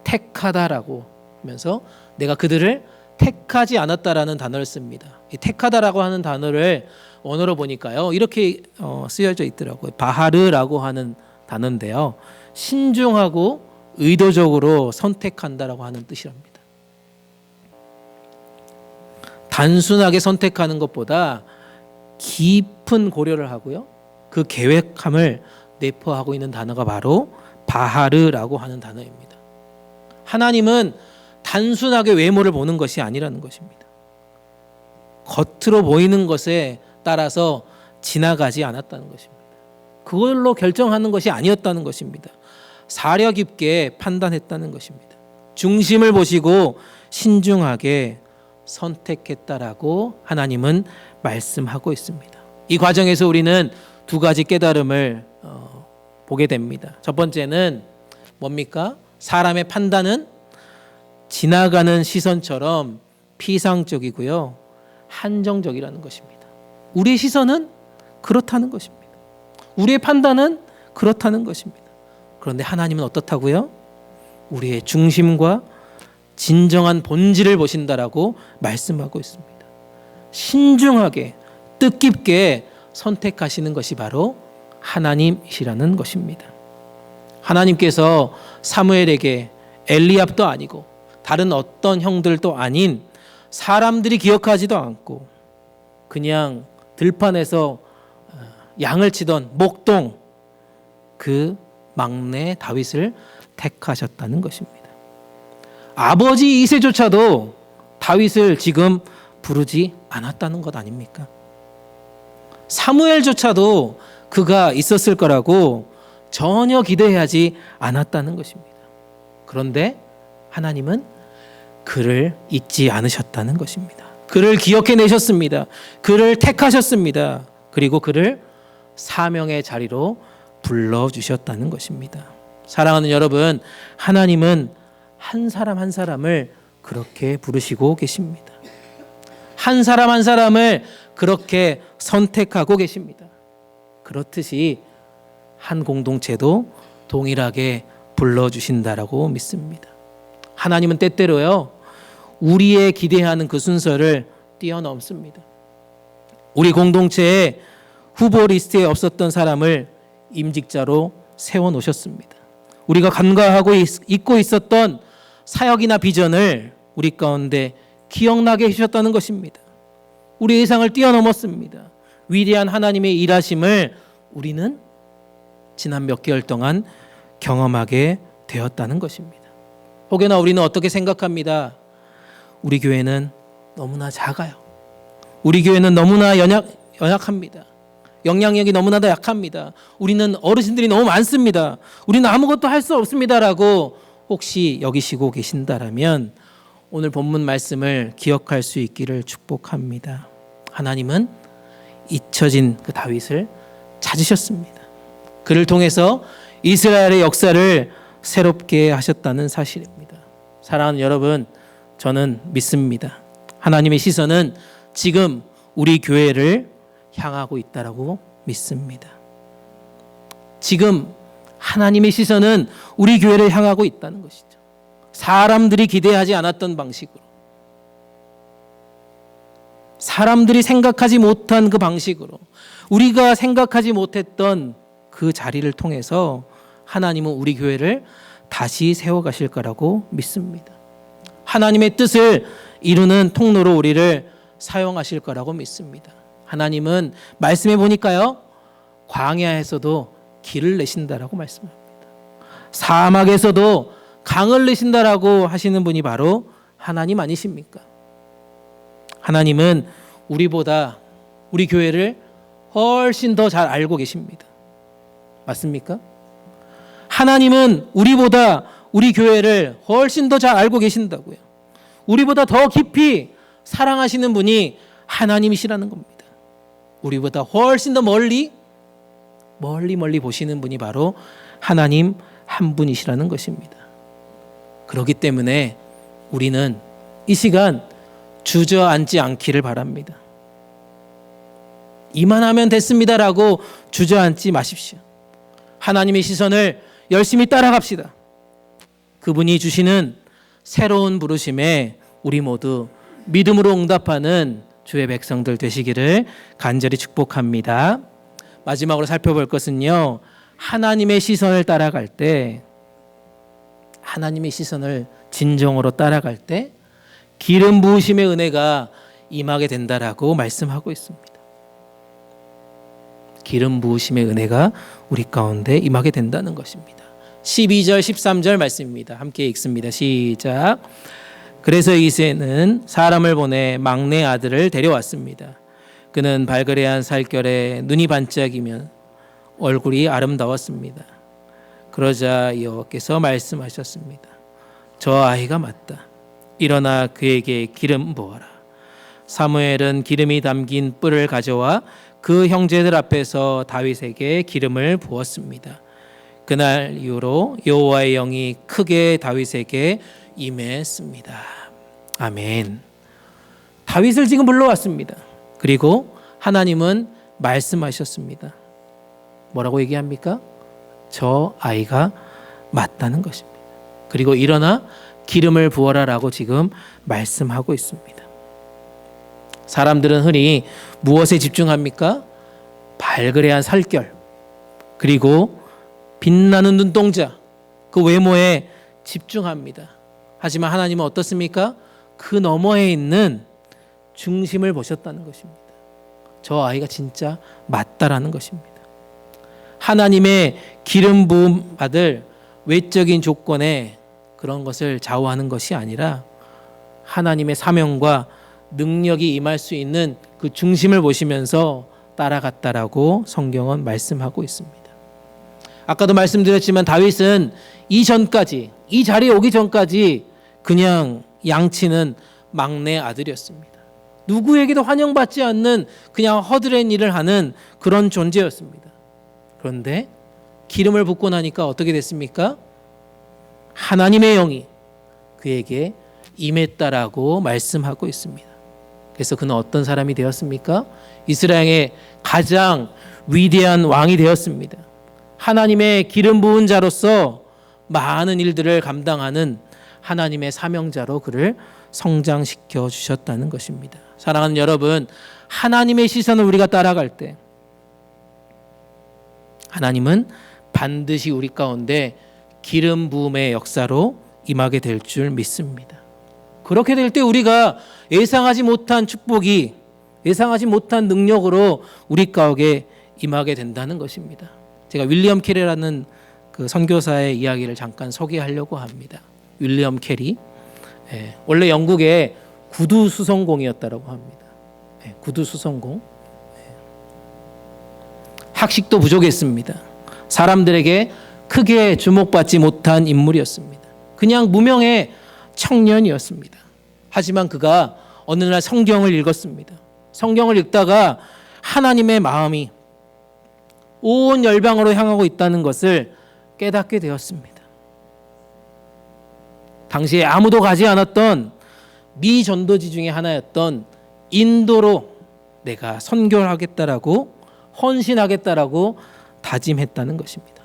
택하다라고 하면서 내가 그들을 택하지 않았다라는 단어를 씁니다. 이 택하다라고 하는 단어를 원어로 보니까요, 이렇게 쓰여져 있더라고요. 바하르라고 하는 단어인데요, 신중하고 의도적으로 선택한다라고 하는 뜻이랍니다. 단순하게 선택하는 것보다 깊은 고려를 하고요. 그 계획함을 내포하고 있는 단어가 바로 바하르라고 하는 단어입니다. 하나님은 단순하게 외모를 보는 것이 아니라는 것입니다. 겉으로 보이는 것에 따라서 지나가지 않았다는 것입니다. 그걸로 결정하는 것이 아니었다는 것입니다. 사려 깊게 판단했다는 것입니다. 중심을 보시고 신중하게 선택했다라고 하나님은 말씀하고 있습니다. 이 과정에서 우리는 두 가지 깨달음을 보게 됩니다. 첫 번째는 뭡니까? 사람의 판단은 지나가는 시선처럼 피상적이고요, 한정적이라는 것입니다. 우리의 시선은 그렇다는 것입니다. 우리의 판단은 그렇다는 것입니다. 그런데 하나님은 어떻다고요? 우리의 중심과 진정한 본질을 보신다라고 말씀하고 있습니다. 신중하게 뜻깊게 선택하시는 것이 바로 하나님이시라는 것입니다. 하나님께서 사무엘에게 엘리압도 아니고 다른 어떤 형들도 아닌 사람들이 기억하지도 않고 그냥 들판에서 양을 치던 목동 그 막내 다윗을 택하셨다는 것입니다. 아버지 이새조차도 다윗을 지금 부르지 않았다는 것 아닙니까? 사무엘조차도 그가 있었을 거라고 전혀 기대하지 않았다는 것입니다. 그런데 하나님은 그를 잊지 않으셨다는 것입니다. 그를 기억해내셨습니다. 그를 택하셨습니다. 그리고 그를 사명의 자리로 불러주셨다는 것입니다. 사랑하는 여러분, 하나님은 한 사람 한 사람을 그렇게 부르시고 계십니다. 한 사람 한 사람을 그렇게 선택하고 계십니다. 그렇듯이 한 공동체도 동일하게 불러주신다라고 믿습니다. 하나님은 때때로요, 우리의 기대하는 그 순서를 뛰어넘습니다. 우리 공동체에 후보 리스트에 없었던 사람을 임직자로 세워놓으셨습니다. 우리가 간과하고 잊고 있었던 사역이나 비전을 우리 가운데 기억나게 해주셨다는 것입니다. 우리 예상을 뛰어넘었습니다. 위대한 하나님의 일하심을 우리는 지난 몇 개월 동안 경험하게 되었다는 것입니다. 혹여나 우리는 어떻게 생각합니다? 우리 교회는 너무나 작아요. 우리 교회는 너무나 연약합니다. 영향력이 너무나도 약합니다. 우리는 어르신들이 너무 많습니다. 우리는 아무것도 할 수 없습니다라고 혹시 여기시고 계신다라면 오늘 본문 말씀을 기억할 수 있기를 축복합니다. 하나님은 잊혀진 그 다윗을 찾으셨습니다. 그를 통해서 이스라엘의 역사를 새롭게 하셨다는 사실입니다. 사랑하는 여러분, 저는 믿습니다. 하나님의 시선은 지금 우리 교회를 향하고 있다라고 믿습니다. 지금 하나님의 시선은 우리 교회를 향하고 있다는 것이죠. 사람들이 기대하지 않았던 방식으로, 사람들이 생각하지 못한 그 방식으로, 우리가 생각하지 못했던 그 자리를 통해서 하나님은 우리 교회를 다시 세워가실 거라고 믿습니다. 하나님의 뜻을 이루는 통로로 우리를 사용하실 거라고 믿습니다. 하나님은 말씀해 보니까요, 광야에서도 길을 내신다라고 말씀합니다. 사막에서도 강을 내신다라고 하시는 분이 바로 하나님 아니십니까? 하나님은 우리보다 우리 교회를 훨씬 더 잘 알고 계십니다. 맞습니까? 하나님은 우리보다 우리 교회를 훨씬 더 잘 알고 계신다고요. 우리보다 더 깊이 사랑하시는 분이 하나님이시라는 겁니다. 우리보다 훨씬 더 멀리 보시는 분이 바로 하나님 한 분이시라는 것입니다. 그렇기 때문에 우리는 이 시간 주저앉지 않기를 바랍니다. 이만하면 됐습니다라고 주저앉지 마십시오. 하나님의 시선을 열심히 따라갑시다. 그분이 주시는 새로운 부르심에 우리 모두 믿음으로 응답하는 주의 백성들 되시기를 간절히 축복합니다. 마지막으로 살펴볼 것은요, 하나님의 시선을 따라갈 때, 하나님의 시선을 진정으로 따라갈 때 기름 부으심의 은혜가 임하게 된다라고 말씀하고 있습니다. 기름 부으심의 은혜가 우리 가운데 임하게 된다는 것입니다. 12절 13절 말씀입니다. 함께 읽습니다. 시작. 그래서 이새는 사람을 보내 막내 아들을 데려왔습니다. 그는 발그레한 살결에 눈이 반짝이면 얼굴이 아름다웠습니다. 그러자 여호와께서 말씀하셨습니다. 저 아이가 맞다. 일어나 그에게 기름 부어라. 사무엘은 기름이 담긴 뿔을 가져와 그 형제들 앞에서 다윗에게 기름을 부었습니다. 그날 이후로 여호와의 영이 크게 다윗에게 임했습니다. 아멘. 다윗을 지금 불러왔습니다. 그리고 하나님은 말씀하셨습니다. 뭐라고 얘기합니까? 저 아이가 맞다는 것입니다. 그리고 일어나 기름을 부어라라고 지금 말씀하고 있습니다. 사람들은 흔히 무엇에 집중합니까? 발그레한 살결, 그리고 빛나는 눈동자, 그 외모에 집중합니다. 하지만 하나님은 어떻습니까? 그 너머에 있는 중심을 보셨다는 것입니다. 저 아이가 진짜 맞다라는 것입니다. 하나님의 기름 부음 받을 외적인 조건에 그런 것을 좌우하는 것이 아니라 하나님의 사명과 능력이 임할 수 있는 그 중심을 보시면서 따라갔다라고 성경은 말씀하고 있습니다. 아까도 말씀드렸지만 다윗은 이전까지, 이 자리에 오기 전까지 그냥 양치는 막내 아들이었습니다. 누구에게도 환영받지 않는 그냥 허드렛 일을 하는 그런 존재였습니다. 그런데 기름을 붓고 나니까 어떻게 됐습니까? 하나님의 영이 그에게 임했다라고 말씀하고 있습니다. 그래서 그는 어떤 사람이 되었습니까? 이스라엘의 가장 위대한 왕이 되었습니다. 하나님의 기름 부은 자로서 많은 일들을 감당하는 하나님의 사명자로 그를 성장시켜 주셨다는 것입니다. 사랑하는 여러분, 하나님의 시선을 우리가 따라갈 때 하나님은 반드시 우리 가운데 기름 부음의 역사로 임하게 될 줄 믿습니다. 그렇게 될 때 우리가 예상하지 못한 축복이, 예상하지 못한 능력으로 우리 가운데 임하게 된다는 것입니다. 제가 윌리엄 캐리라는 그 선교사의 이야기를 잠깐 소개하려고 합니다. 윌리엄 캐리, 원래 영국의 구두 수성공이었다고 합니다. 구두 수성공. 학식도 부족했습니다. 사람들에게 크게 주목받지 못한 인물이었습니다. 그냥 무명의 청년이었습니다. 하지만 그가 어느 날 성경을 읽었습니다. 성경을 읽다가 하나님의 마음이 온 열방으로 향하고 있다는 것을 깨닫게 되었습니다. 당시에 아무도 가지 않았던 미 전도지 중에 하나였던 인도로 내가 선교를 하겠다라고 헌신하겠다라고 다짐했다는 것입니다.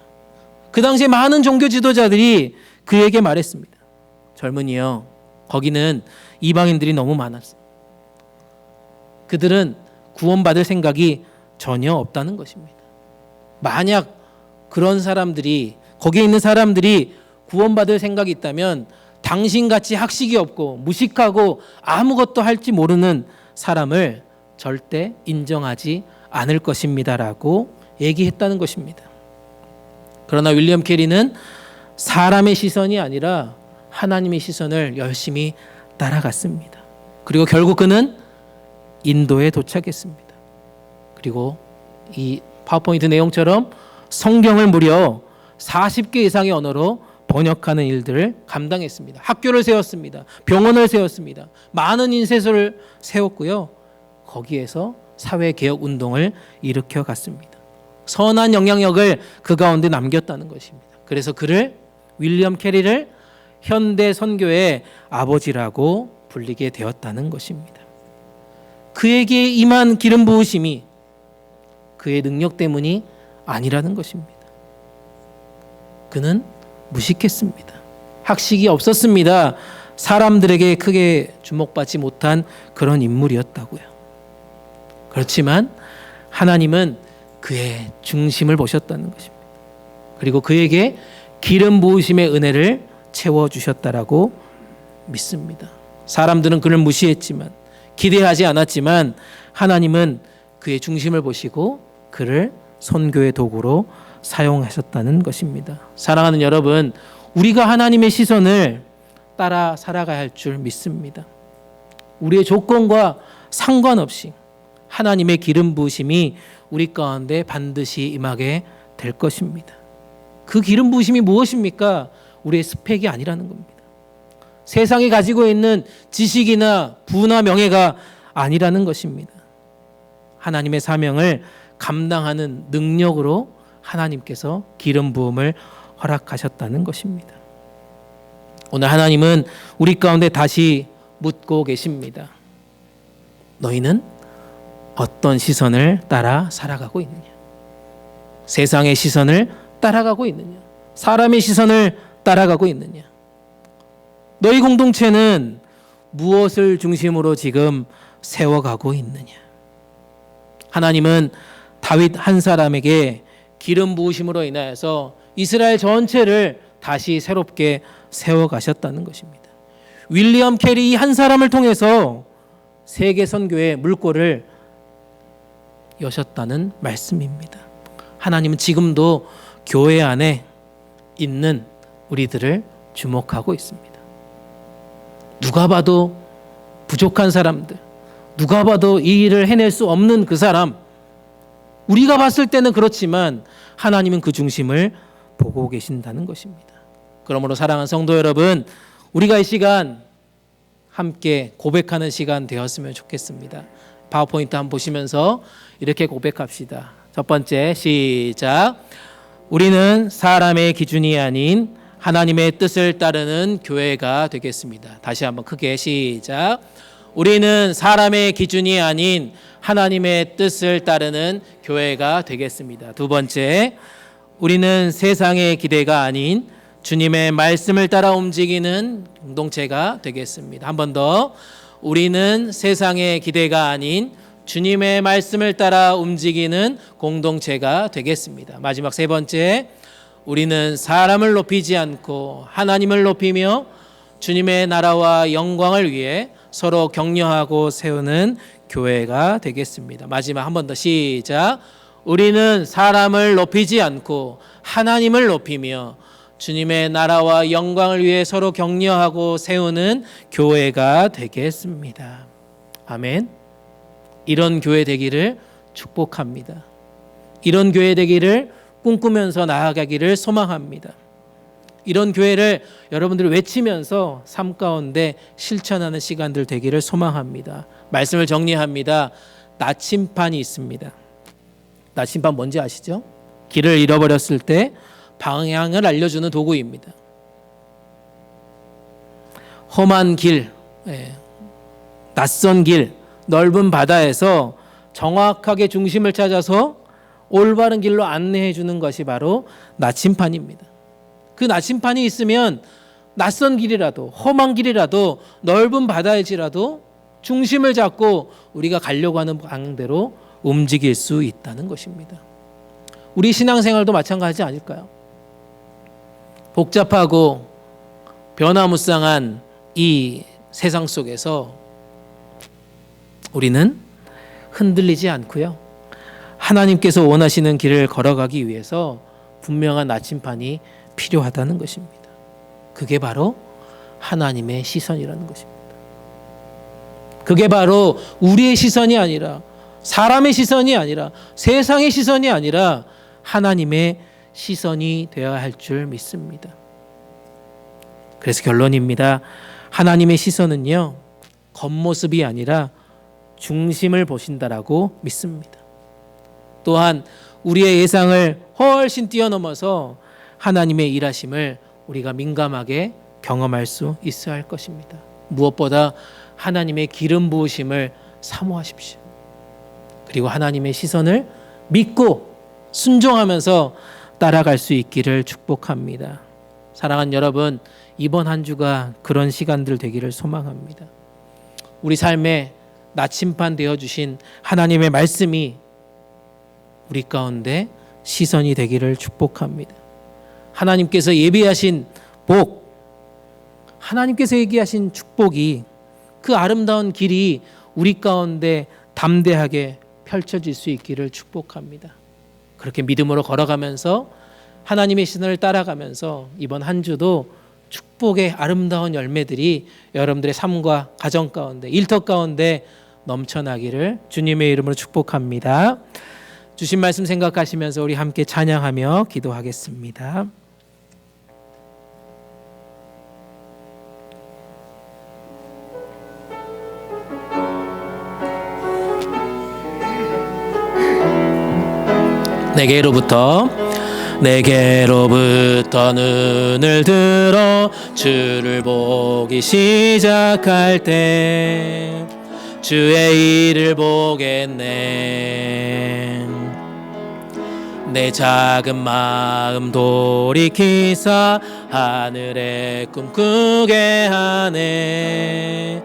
그 당시에 많은 종교 지도자들이 그에게 말했습니다. 젊은이여, 거기는 이방인들이 너무 많았어. 그들은 구원받을 생각이 전혀 없다는 것입니다. 만약 그런 사람들이, 거기에 있는 사람들이 구원받을 생각이 있다면 당신같이 학식이 없고 무식하고 아무것도 할지 모르는 사람을 절대 인정하지 않을 것입니다라고 얘기했다는 것입니다. 그러나 윌리엄 캐리는 사람의 시선이 아니라 하나님의 시선을 열심히 따라갔습니다. 그리고 결국 그는 인도에 도착했습니다. 그리고 이 파워포인트 내용처럼 성경을 무려 40개 이상의 언어로 번역하는 일들을 감당했습니다. 학교를 세웠습니다. 병원을 세웠습니다. 많은 인쇄소를 세웠고요. 거기에서 사회개혁 운동을 일으켜 갔습니다. 선한 영향력을 그 가운데 남겼다는 것입니다. 그래서 그를, 윌리엄 캐리를 현대 선교의 아버지라고 불리게 되었다는 것입니다. 그에게 임한 기름 부으심이 그의 능력 때문이 아니라는 것입니다. 그는 무식했습니다. 학식이 없었습니다. 사람들에게 크게 주목받지 못한 그런 인물이었다고요. 그렇지만 하나님은 그의 중심을 보셨다는 것입니다. 그리고 그에게 기름 부으심의 은혜를 채워주셨다라고 믿습니다. 사람들은 그를 무시했지만 기대하지 않았지만 하나님은 그의 중심을 보시고 그를 선교의 도구로 사용하셨다는 것입니다. 사랑하는 여러분, 우리가 하나님의 시선을 따라 살아가야 할 줄 믿습니다. 우리의 조건과 상관없이 하나님의 기름 부으심이 우리 가운데 반드시 임하게 될 것입니다. 그 기름 부으심이 무엇입니까? 우리의 스펙이 아니라는 겁니다. 세상이 가지고 있는 지식이나 부나 명예가 아니라는 것입니다. 하나님의 사명을 감당하는 능력으로 하나님께서 기름 부음을 허락하셨다는 것입니다. 오늘 하나님은 우리 가운데 다시 묻고 계십니다. 너희는 어떤 시선을 따라 살아가고 있느냐? 세상의 시선을 따라가고 있느냐? 사람의 시선을 따라가고 있느냐? 너희 공동체는 무엇을 중심으로 지금 세워가고 있느냐? 하나님은 다윗 한 사람에게 기름 부으심으로 인하여서 이스라엘 전체를 다시 새롭게 세워가셨다는 것입니다. 윌리엄 캐리 한 사람을 통해서 세계 선교의 물꼬를 여셨다는 말씀입니다. 하나님은 지금도 교회 안에 있는 우리들을 주목하고 있습니다. 누가 봐도 부족한 사람들, 누가 봐도 이 일을 해낼 수 없는 그 사람, 우리가 봤을 때는 그렇지만 하나님은 그 중심을 보고 계신다는 것입니다. 그러므로 사랑하는 성도 여러분, 우리가 이 시간 함께 고백하는 시간 되었으면 좋겠습니다. 파워포인트 한번 보시면서 이렇게 고백합시다. 첫 번째, 시작. 우리는 사람의 기준이 아닌 하나님의 뜻을 따르는 교회가 되겠습니다. 다시 한번 크게 시작. 우리는 사람의 기준이 아닌 하나님의 뜻을 따르는 교회가 되겠습니다. 두 번째, 우리는 세상의 기대가 아닌 주님의 말씀을 따라 움직이는 공동체가 되겠습니다. 한 번 더. 우리는 세상의 기대가 아닌 주님의 말씀을 따라 움직이는 공동체가 되겠습니다. 마지막 세 번째, 우리는 사람을 높이지 않고 하나님을 높이며 주님의 나라와 영광을 위해 서로 격려하고 세우는 교회가 되겠습니다. 마지막 한 번 더 시작. 우리는 사람을 높이지 않고 하나님을 높이며 주님의 나라와 영광을 위해 서로 격려하고 세우는 교회가 되겠습니다. 아멘. 이런 교회 되기를 축복합니다. 이런 교회 되기를 꿈꾸면서 나아가기를 소망합니다. 이런 교회를 여러분들이 외치면서 삶 가운데 실천하는 시간들 되기를 소망합니다. 말씀을 정리합니다. 나침판이 있습니다. 나침판 뭔지 아시죠? 길을 잃어버렸을 때 방향을 알려주는 도구입니다. 험한 길, 낯선 길, 넓은 바다에서 정확하게 중심을 찾아서 올바른 길로 안내해 주는 것이 바로 나침판입니다. 그 나침판이 있으면 낯선 길이라도 험한 길이라도 넓은 바다일지라도 중심을 잡고 우리가 가려고 하는 방향대로 움직일 수 있다는 것입니다. 우리 신앙생활도 마찬가지 아닐까요? 복잡하고 변화무쌍한 이 세상 속에서 우리는 흔들리지 않고요. 하나님께서 원하시는 길을 걸어가기 위해서 분명한 나침판이 필요하다는 것입니다. 그게 바로 하나님의 시선이라는 것입니다. 그게 바로 우리의 시선이 아니라 사람의 시선이 아니라 세상의 시선이 아니라 하나님의 시선이 되어야 할 줄 믿습니다. 그래서 결론입니다. 하나님의 시선은요, 겉모습이 아니라 중심을 보신다라고 믿습니다. 또한 우리의 예상을 훨씬 뛰어넘어서 하나님의 일하심을 우리가 민감하게 경험할 수 있어야 할 것입니다. 무엇보다 하나님의 기름 부으심을 사모하십시오. 그리고 하나님의 시선을 믿고 순종하면서 따라갈 수 있기를 축복합니다. 사랑하는 여러분, 이번 한 주가 그런 시간들 되기를 소망합니다. 우리 삶에 나침판 되어주신 하나님의 말씀이 우리 가운데 시선이 되기를 축복합니다. 하나님께서 예비하신 복, 하나님께서 얘기하신 축복이 그 아름다운 길이 우리 가운데 담대하게 펼쳐질 수 있기를 축복합니다. 그렇게 믿음으로 걸어가면서 하나님의 시선을 따라가면서 이번 한 주도 축복의 아름다운 열매들이 여러분들의 삶과 가정 가운데, 일터 가운데 넘쳐나기를 주님의 이름으로 축복합니다. 주신 말씀 생각하시면서 우리 함께 찬양하며 기도하겠습니다. 내게로부터 눈을 들어 주를 보기 시작할 때 주의 일을 보겠네. 내 작은 마음 돌이키사 하늘의 꿈꾸게 하네.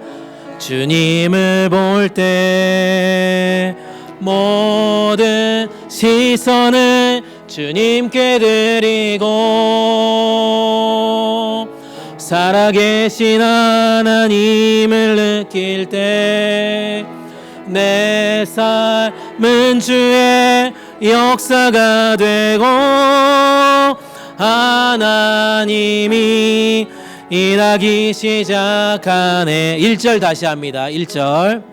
주님을 볼 때 모든 시선을 주님께 드리고 살아계신 하나님을 느낄 때 내 삶은 주의 역사가 되고 하나님이 일하기 시작하네. 1절 다시 합니다. 1절.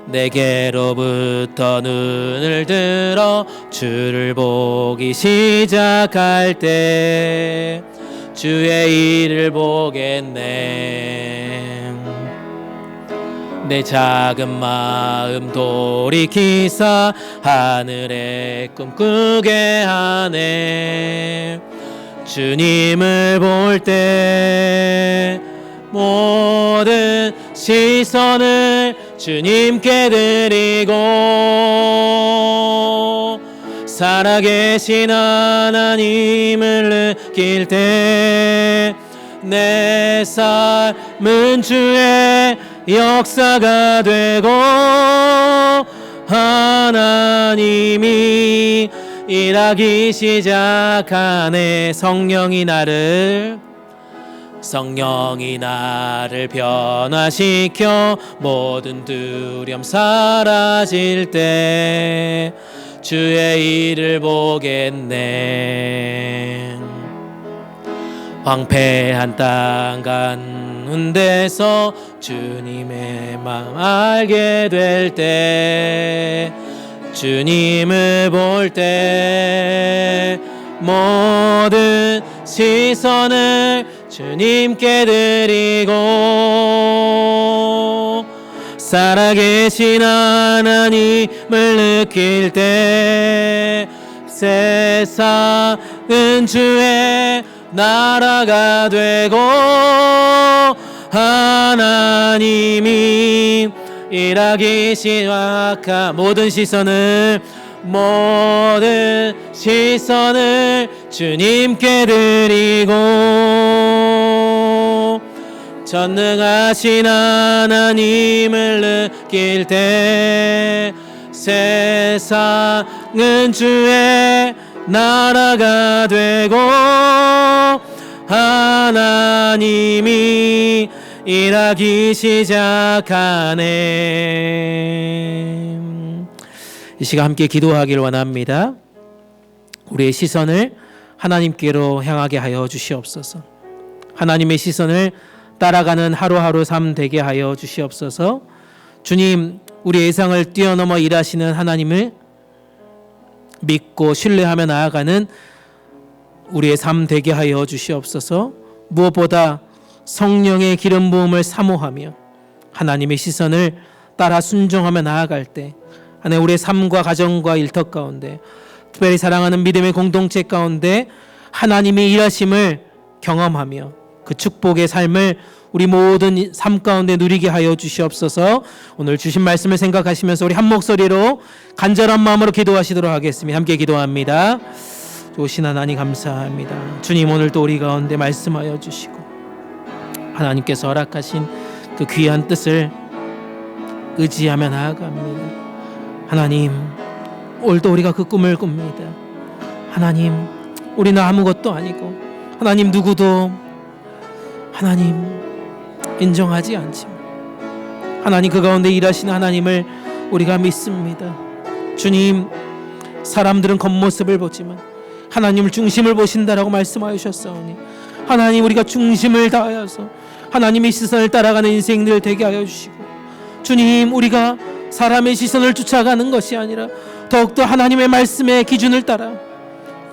내게로부터 눈을 들어 주를 보기 시작할 때 주의 일을 보겠네. 내 작은 마음 돌이키사 하늘의 꿈꾸게 하네. 주님을 볼 때 모든 시선을 주님께 드리고 살아계신 하나님을 느낄 때 내 삶은 주의 역사가 되고 하나님이 일하기 시작하네. 성령이 나를 변화시켜 모든 두려움 사라질 때 주의 일을 보겠네. 황폐한 땅 가운데서 주님의 마음 알게 될 때 주님을 볼 때 모든 시선을 주님께 드리고 살아계신 하나님을 느낄 때 세상은 주의 나라가 되고 하나님이 일하기 시작한 모든 시선을 주님께 드리고 전능하신 하나님을 느낄 때 세상은 주의 나라가 되고 하나님이 일하기 시작하네. 이 시간 함께 기도하길 원합니다. 우리의 시선을 하나님께로 향하게 하여 주시옵소서. 하나님의 시선을 따라가는 하루하루 삶 되게 하여 주시옵소서. 주님, 우리 예상을 뛰어넘어 일하시는 하나님을 믿고 신뢰하며 나아가는 우리의 삶 되게 하여 주시옵소서. 무엇보다 성령의 기름 부음을 사모하며 하나님의 시선을 따라 순종하며 나아갈 때 하나님 우리의 삶과 가정과 일터 가운데 특별히 사랑하는 믿음의 공동체 가운데 하나님의 일하심을 경험하며 그 축복의 삶을 우리 모든 삶 가운데 누리게 하여 주시옵소서. 오늘 주신 말씀을 생각하시면서 우리 한 목소리로 간절한 마음으로 기도하시도록 하겠습니다. 함께 기도합니다. 좋으신 하나님 감사합니다. 주님, 오늘도 우리 가운데 말씀하여 주시고 하나님께서 허락하신 그 귀한 뜻을 의지하며 나아갑니다. 하나님, 오늘도 우리가 그 꿈을 꿉니다. 하나님, 우리는 아무것도 아니고 하나님 누구도 하나님 인정하지 않지만 하나님 그 가운데 일하시는 하나님을 우리가 믿습니다. 주님, 사람들은 겉모습을 보지만 하나님을 중심을 보신다라고 말씀하셨사오니 하나님 우리가 중심을 다하여서 하나님의 시선을 따라가는 인생들 되게 하여 주시고, 주님 우리가 사람의 시선을 쫓아가는 것이 아니라 더욱더 하나님의 말씀의 기준을 따라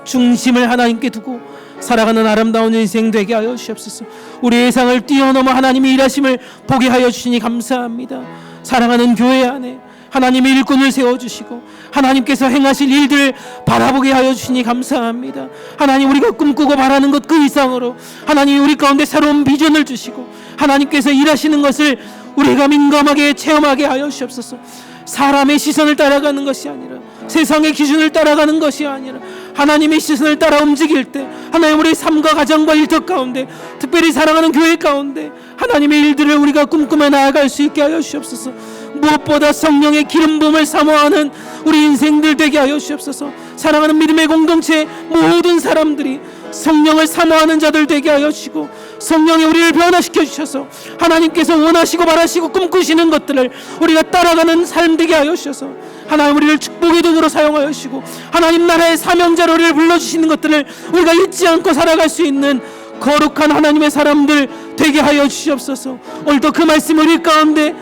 중심을 하나님께 두고 살아가는 아름다운 인생 되게 하여 주시옵소서. 우리의 예상을 뛰어넘어 하나님의 일하심을 보게 하여 주시니 감사합니다. 사랑하는 교회 안에 하나님의 일꾼을 세워주시고 하나님께서 행하실 일들 바라보게 하여 주시니 감사합니다. 하나님 우리가 꿈꾸고 바라는 것 그 이상으로 하나님이 우리 가운데 새로운 비전을 주시고 하나님께서 일하시는 것을 우리가 민감하게 체험하게 하여 주시옵소서. 사람의 시선을 따라가는 것이 아니라 세상의 기준을 따라가는 것이 아니라 하나님의 시선을 따라 움직일 때 하나님 우리 삶과 가정과 일터 가운데 특별히 사랑하는 교회 가운데 하나님의 일들을 우리가 꿈꾸며 나아갈 수 있게 하여 주시옵소서. 무엇보다 성령의 기름 부음을 사모하는 우리 인생들 되게 하여 주시옵소서. 사랑하는 믿음의 공동체 모든 사람들이 성령을 사모하는 자들 되게 하여 주시고 성령이 우리를 변화시켜 주셔서 하나님께서 원하시고 바라시고 꿈꾸시는 것들을 우리가 따라가는 삶 되게 하여 주셔서 하나님 우리를 축복의 돈으로 사용하여 주시고 하나님 나라의 사명자로 우리를 불러주시는 것들을 우리가 잊지 않고 살아갈 수 있는 거룩한 하나님의 사람들 되게 하여 주시옵소서. 오늘도 그 말씀 우리 가운데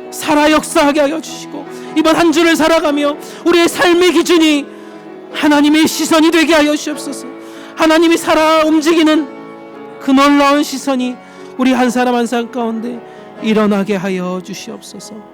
살아 역사하게 하여 주시고 이번 한 주를 살아가며 우리의 삶의 기준이 하나님의 시선이 되게 하여 주시옵소서. 하나님이 살아 움직이는 그 놀라운 시선이 우리 한 사람 한 사람 가운데 일어나게 하여 주시옵소서.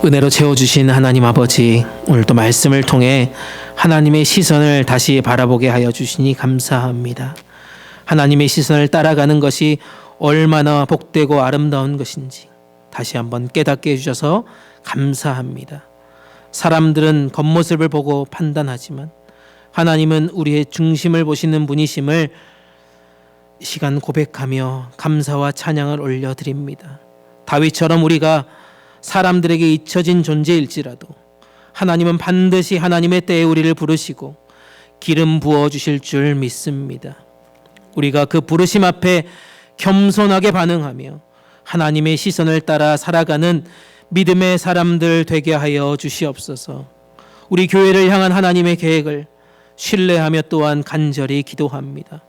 은혜로 채워주신 하나님 아버지, 오늘도 말씀을 통해 하나님의 시선을 다시 바라보게 하여 주시니 감사합니다. 하나님의 시선을 따라가는 것이 얼마나 복되고 아름다운 것인지 다시 한번 깨닫게 해주셔서 감사합니다. 사람들은 겉모습을 보고 판단하지만 하나님은 우리의 중심을 보시는 분이심을 이 시간 고백하며 감사와 찬양을 올려드립니다. 다윗처럼 우리가 사람들에게 잊혀진 존재일지라도 하나님은 반드시 하나님의 때에 우리를 부르시고 기름 부어주실 줄 믿습니다. 우리가 그 부르심 앞에 겸손하게 반응하며 하나님의 시선을 따라 살아가는 믿음의 사람들 되게 하여 주시옵소서. 우리 교회를 향한 하나님의 계획을 신뢰하며 또한 간절히 기도합니다.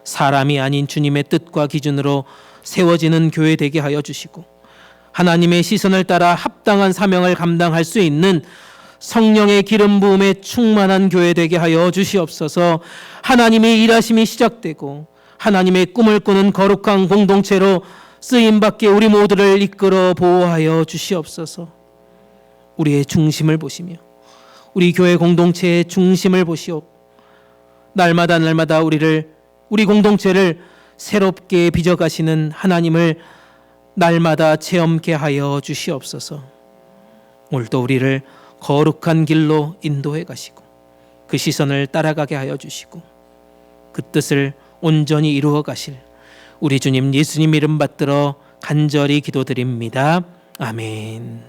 사람이 아닌 주님의 뜻과 기준으로 세워지는 교회 되게 하여 주시고 하나님의 시선을 따라 합당한 사명을 감당할 수 있는 성령의 기름 부음에 충만한 교회 되게 하여 주시옵소서. 하나님의 일하심이 시작되고 하나님의 꿈을 꾸는 거룩한 공동체로 쓰임받게 우리 모두를 이끌어 보호하여 주시옵소서. 우리의 중심을 보시며 우리 교회 공동체의 중심을 보시오. 날마다 우리 공동체를 새롭게 빚어가시는 하나님을 날마다 체험케 하여 주시옵소서. 오늘도 우리를 거룩한 길로 인도해 가시고 그 시선을 따라가게 하여 주시고 그 뜻을 온전히 이루어 가실 우리 주님 예수님 이름 받들어 간절히 기도드립니다. 아멘.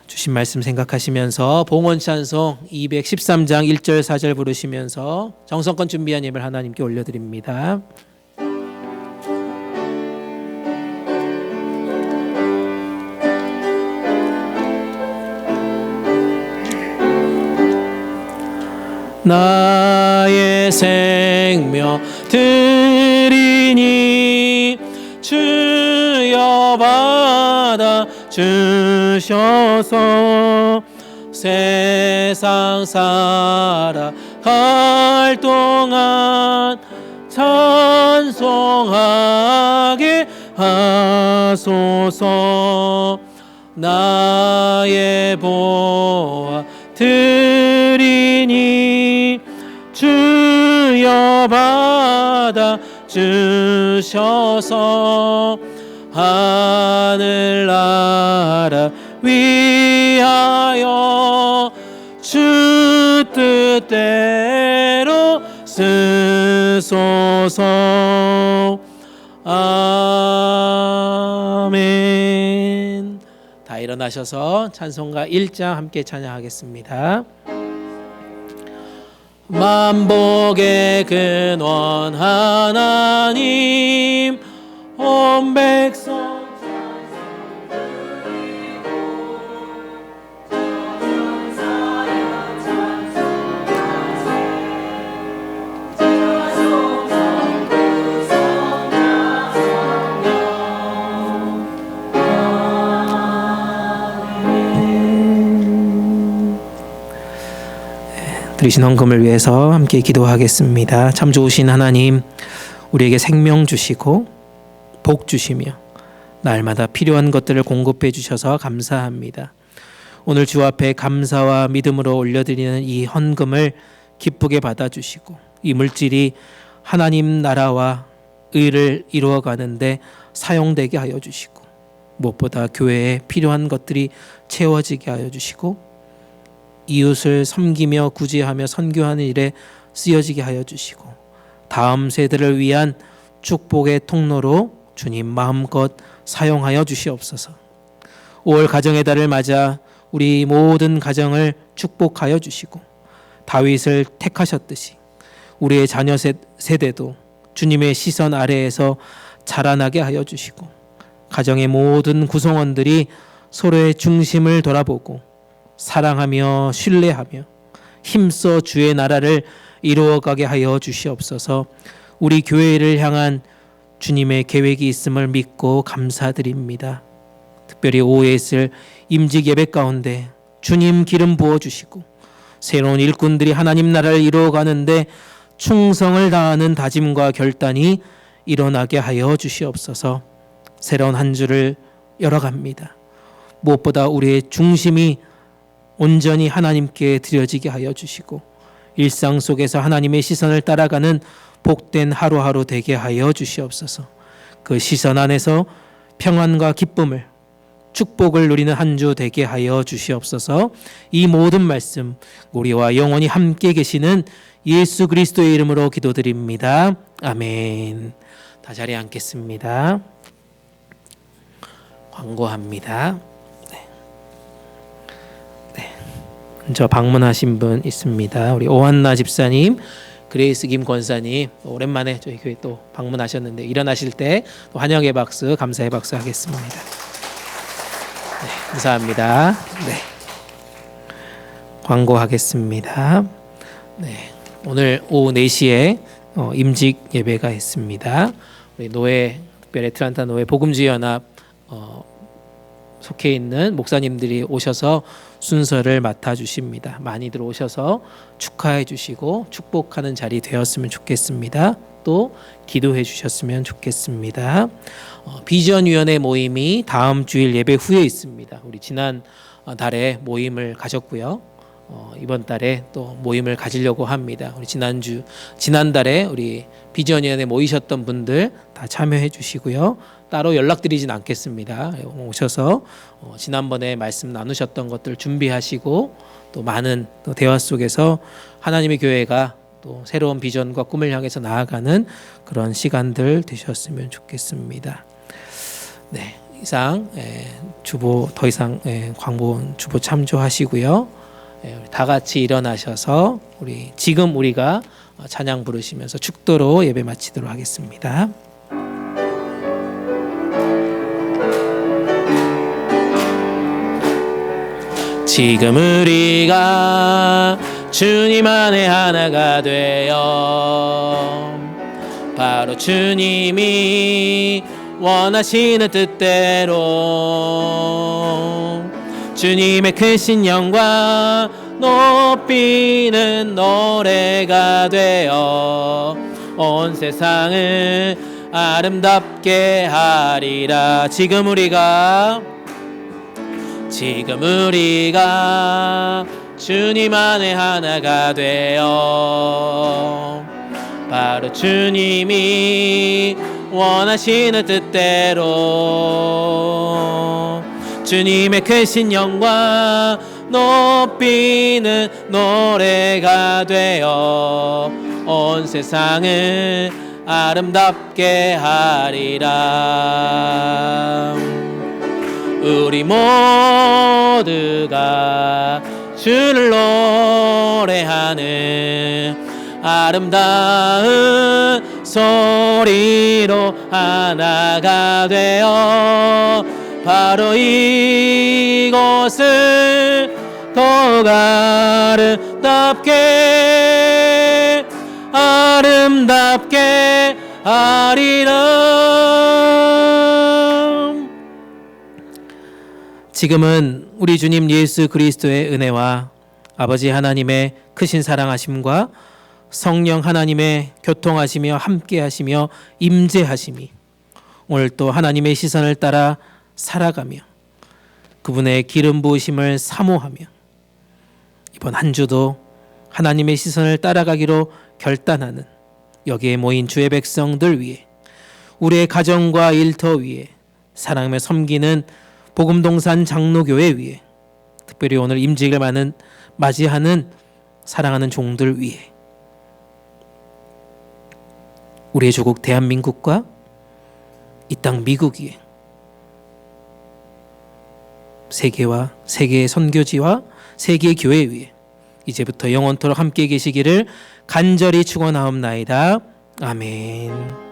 주신 말씀 생각하시면서 봉헌 찬송 213장 1절 4절 부르시면서 정성껏 준비한 예배를 하나님께 올려드립니다. 나의 생명 드리니 주여 받아 주셔서 세상 살아갈 동안 찬송하게 하소서. 나의 보아 드리니 주여 받아 주셔서 하늘나라 위하여 주 뜻대로 쓰소서. 아멘. 일어나셔서 찬송가 1장 함께 찬양하겠습니다. 만복의 근원 하나님 온 백성 드리신 헌금을 위해서 함께 기도하겠습니다. 참 좋으신 하나님, 우리에게 생명 주시고 복 주시며 날마다 필요한 것들을 공급해 주셔서 감사합니다. 오늘 주 앞에 감사와 믿음으로 올려드리는 이 헌금을 기쁘게 받아주시고 이 물질이 하나님 나라와 의를 이루어가는데 사용되게 하여 주시고 무엇보다 교회에 필요한 것들이 채워지게 하여 주시고 이웃을 섬기며 구제하며 선교하는 일에 쓰여지게 하여 주시고 다음 세대를 위한 축복의 통로로 주님 마음껏 사용하여 주시옵소서. 5월 가정의 달을 맞아 우리 모든 가정을 축복하여 주시고 다윗을 택하셨듯이 우리의 자녀 세대도 주님의 시선 아래에서 자라나게 하여 주시고 가정의 모든 구성원들이 서로의 중심을 돌아보고 사랑하며 신뢰하며 힘써 주의 나라를 이루어가게 하여 주시옵소서. 우리 교회를 향한 주님의 계획이 있음을 믿고 감사드립니다. 특별히 오후에 있을 임직 예배 가운데 주님 기름 부어주시고 새로운 일꾼들이 하나님 나라를 이루어가는데 충성을 다하는 다짐과 결단이 일어나게 하여 주시옵소서. 새로운 한 주를 열어갑니다. 무엇보다 우리의 중심이 온전히 하나님께 드려지게 하여 주시고 일상 속에서 하나님의 시선을 따라가는 복된 하루하루 되게 하여 주시옵소서. 그 시선 안에서 평안과 기쁨을 축복을 누리는 한 주 되게 하여 주시옵소서. 이 모든 말씀 우리와 영원히 함께 계시는 예수 그리스도의 이름으로 기도드립니다. 아멘. 다 자리에 앉겠습니다. 광고합니다. 저 방문하신 분 있습니다. 우리 오한나 집사님, 그레이스 김 권사님 오랜만에 저희 교회 또 방문하셨는데 일어나실 때 또 환영의 박수, 감사의 박수 하겠습니다. 네, 감사합니다. 네, 광고하겠습니다. 네, 오늘 오후 4시에 임직 예배가 있습니다. 우리 노예, 특별히 애틀란타 노예 복음주연합 속해 있는 목사님들이 오셔서 순서를 맡아주십니다. 많이들 오셔서 축하해 주시고 축복하는 자리 되었으면 좋겠습니다. 또 기도해 주셨으면 좋겠습니다. 비전위원회 모임이 다음 주일 예배 후에 있습니다. 우리 지난 달에 모임을 가졌고요. 이번 달에 또 모임을 가지려고 합니다. 우리 지난달에 우리 비전위원회 모이셨던 분들 다 참여해 주시고요. 따로 연락드리진 않겠습니다. 오셔서 지난번에 말씀 나누셨던 것들 준비하시고 또 많은 또 대화 속에서 하나님의 교회가 또 새로운 비전과 꿈을 향해서 나아가는 그런 시간들 되셨으면 좋겠습니다. 네, 이상 주보 더 이상 광고 주보 참조하시고요. 다 같이 일어나셔서 지금 우리가 찬양 부르시면서 축도로 예배 마치도록 하겠습니다. 지금 우리가 주님 안에 하나가 되어 바로 주님이 원하시는 뜻대로 주님의 크신 영광 높이는 노래가 되어 온 세상을 아름답게 하리라. 지금 우리가 주님 안에 하나가 되어 바로 주님이 원하시는 뜻대로 주님의 크신 영광 높이는 노래가 되어 온 세상을 아름답게 하리라. 우리 모두가 주를 노래하는 아름다운 소리로 하나가 되어 바로 이곳을 더욱 아름답게 하리라. 지금은 우리 주님 예수 그리스도의 은혜와 아버지 하나님의 크신 사랑하심과 성령 하나님의 교통하시며 함께하시며 임재하심이 오늘 또 하나님의 시선을 따라 살아가며 그분의 기름 부으심을 사모하며 이번 한 주도 하나님의 시선을 따라가기로 결단하는 여기에 모인 주의 백성들 위해 우리의 가정과 일터 위에 사랑하며 섬기는 복음동산 장로교회 위에 특별히 오늘 임직을 맞이하는 사랑하는 종들 위에 우리의 조국 대한민국과 이 땅 미국 위에 세계와 세계의 선교지와 세계의 교회 위에 이제부터 영원토록 함께 계시기를 간절히 축원하옵나이다. 아멘.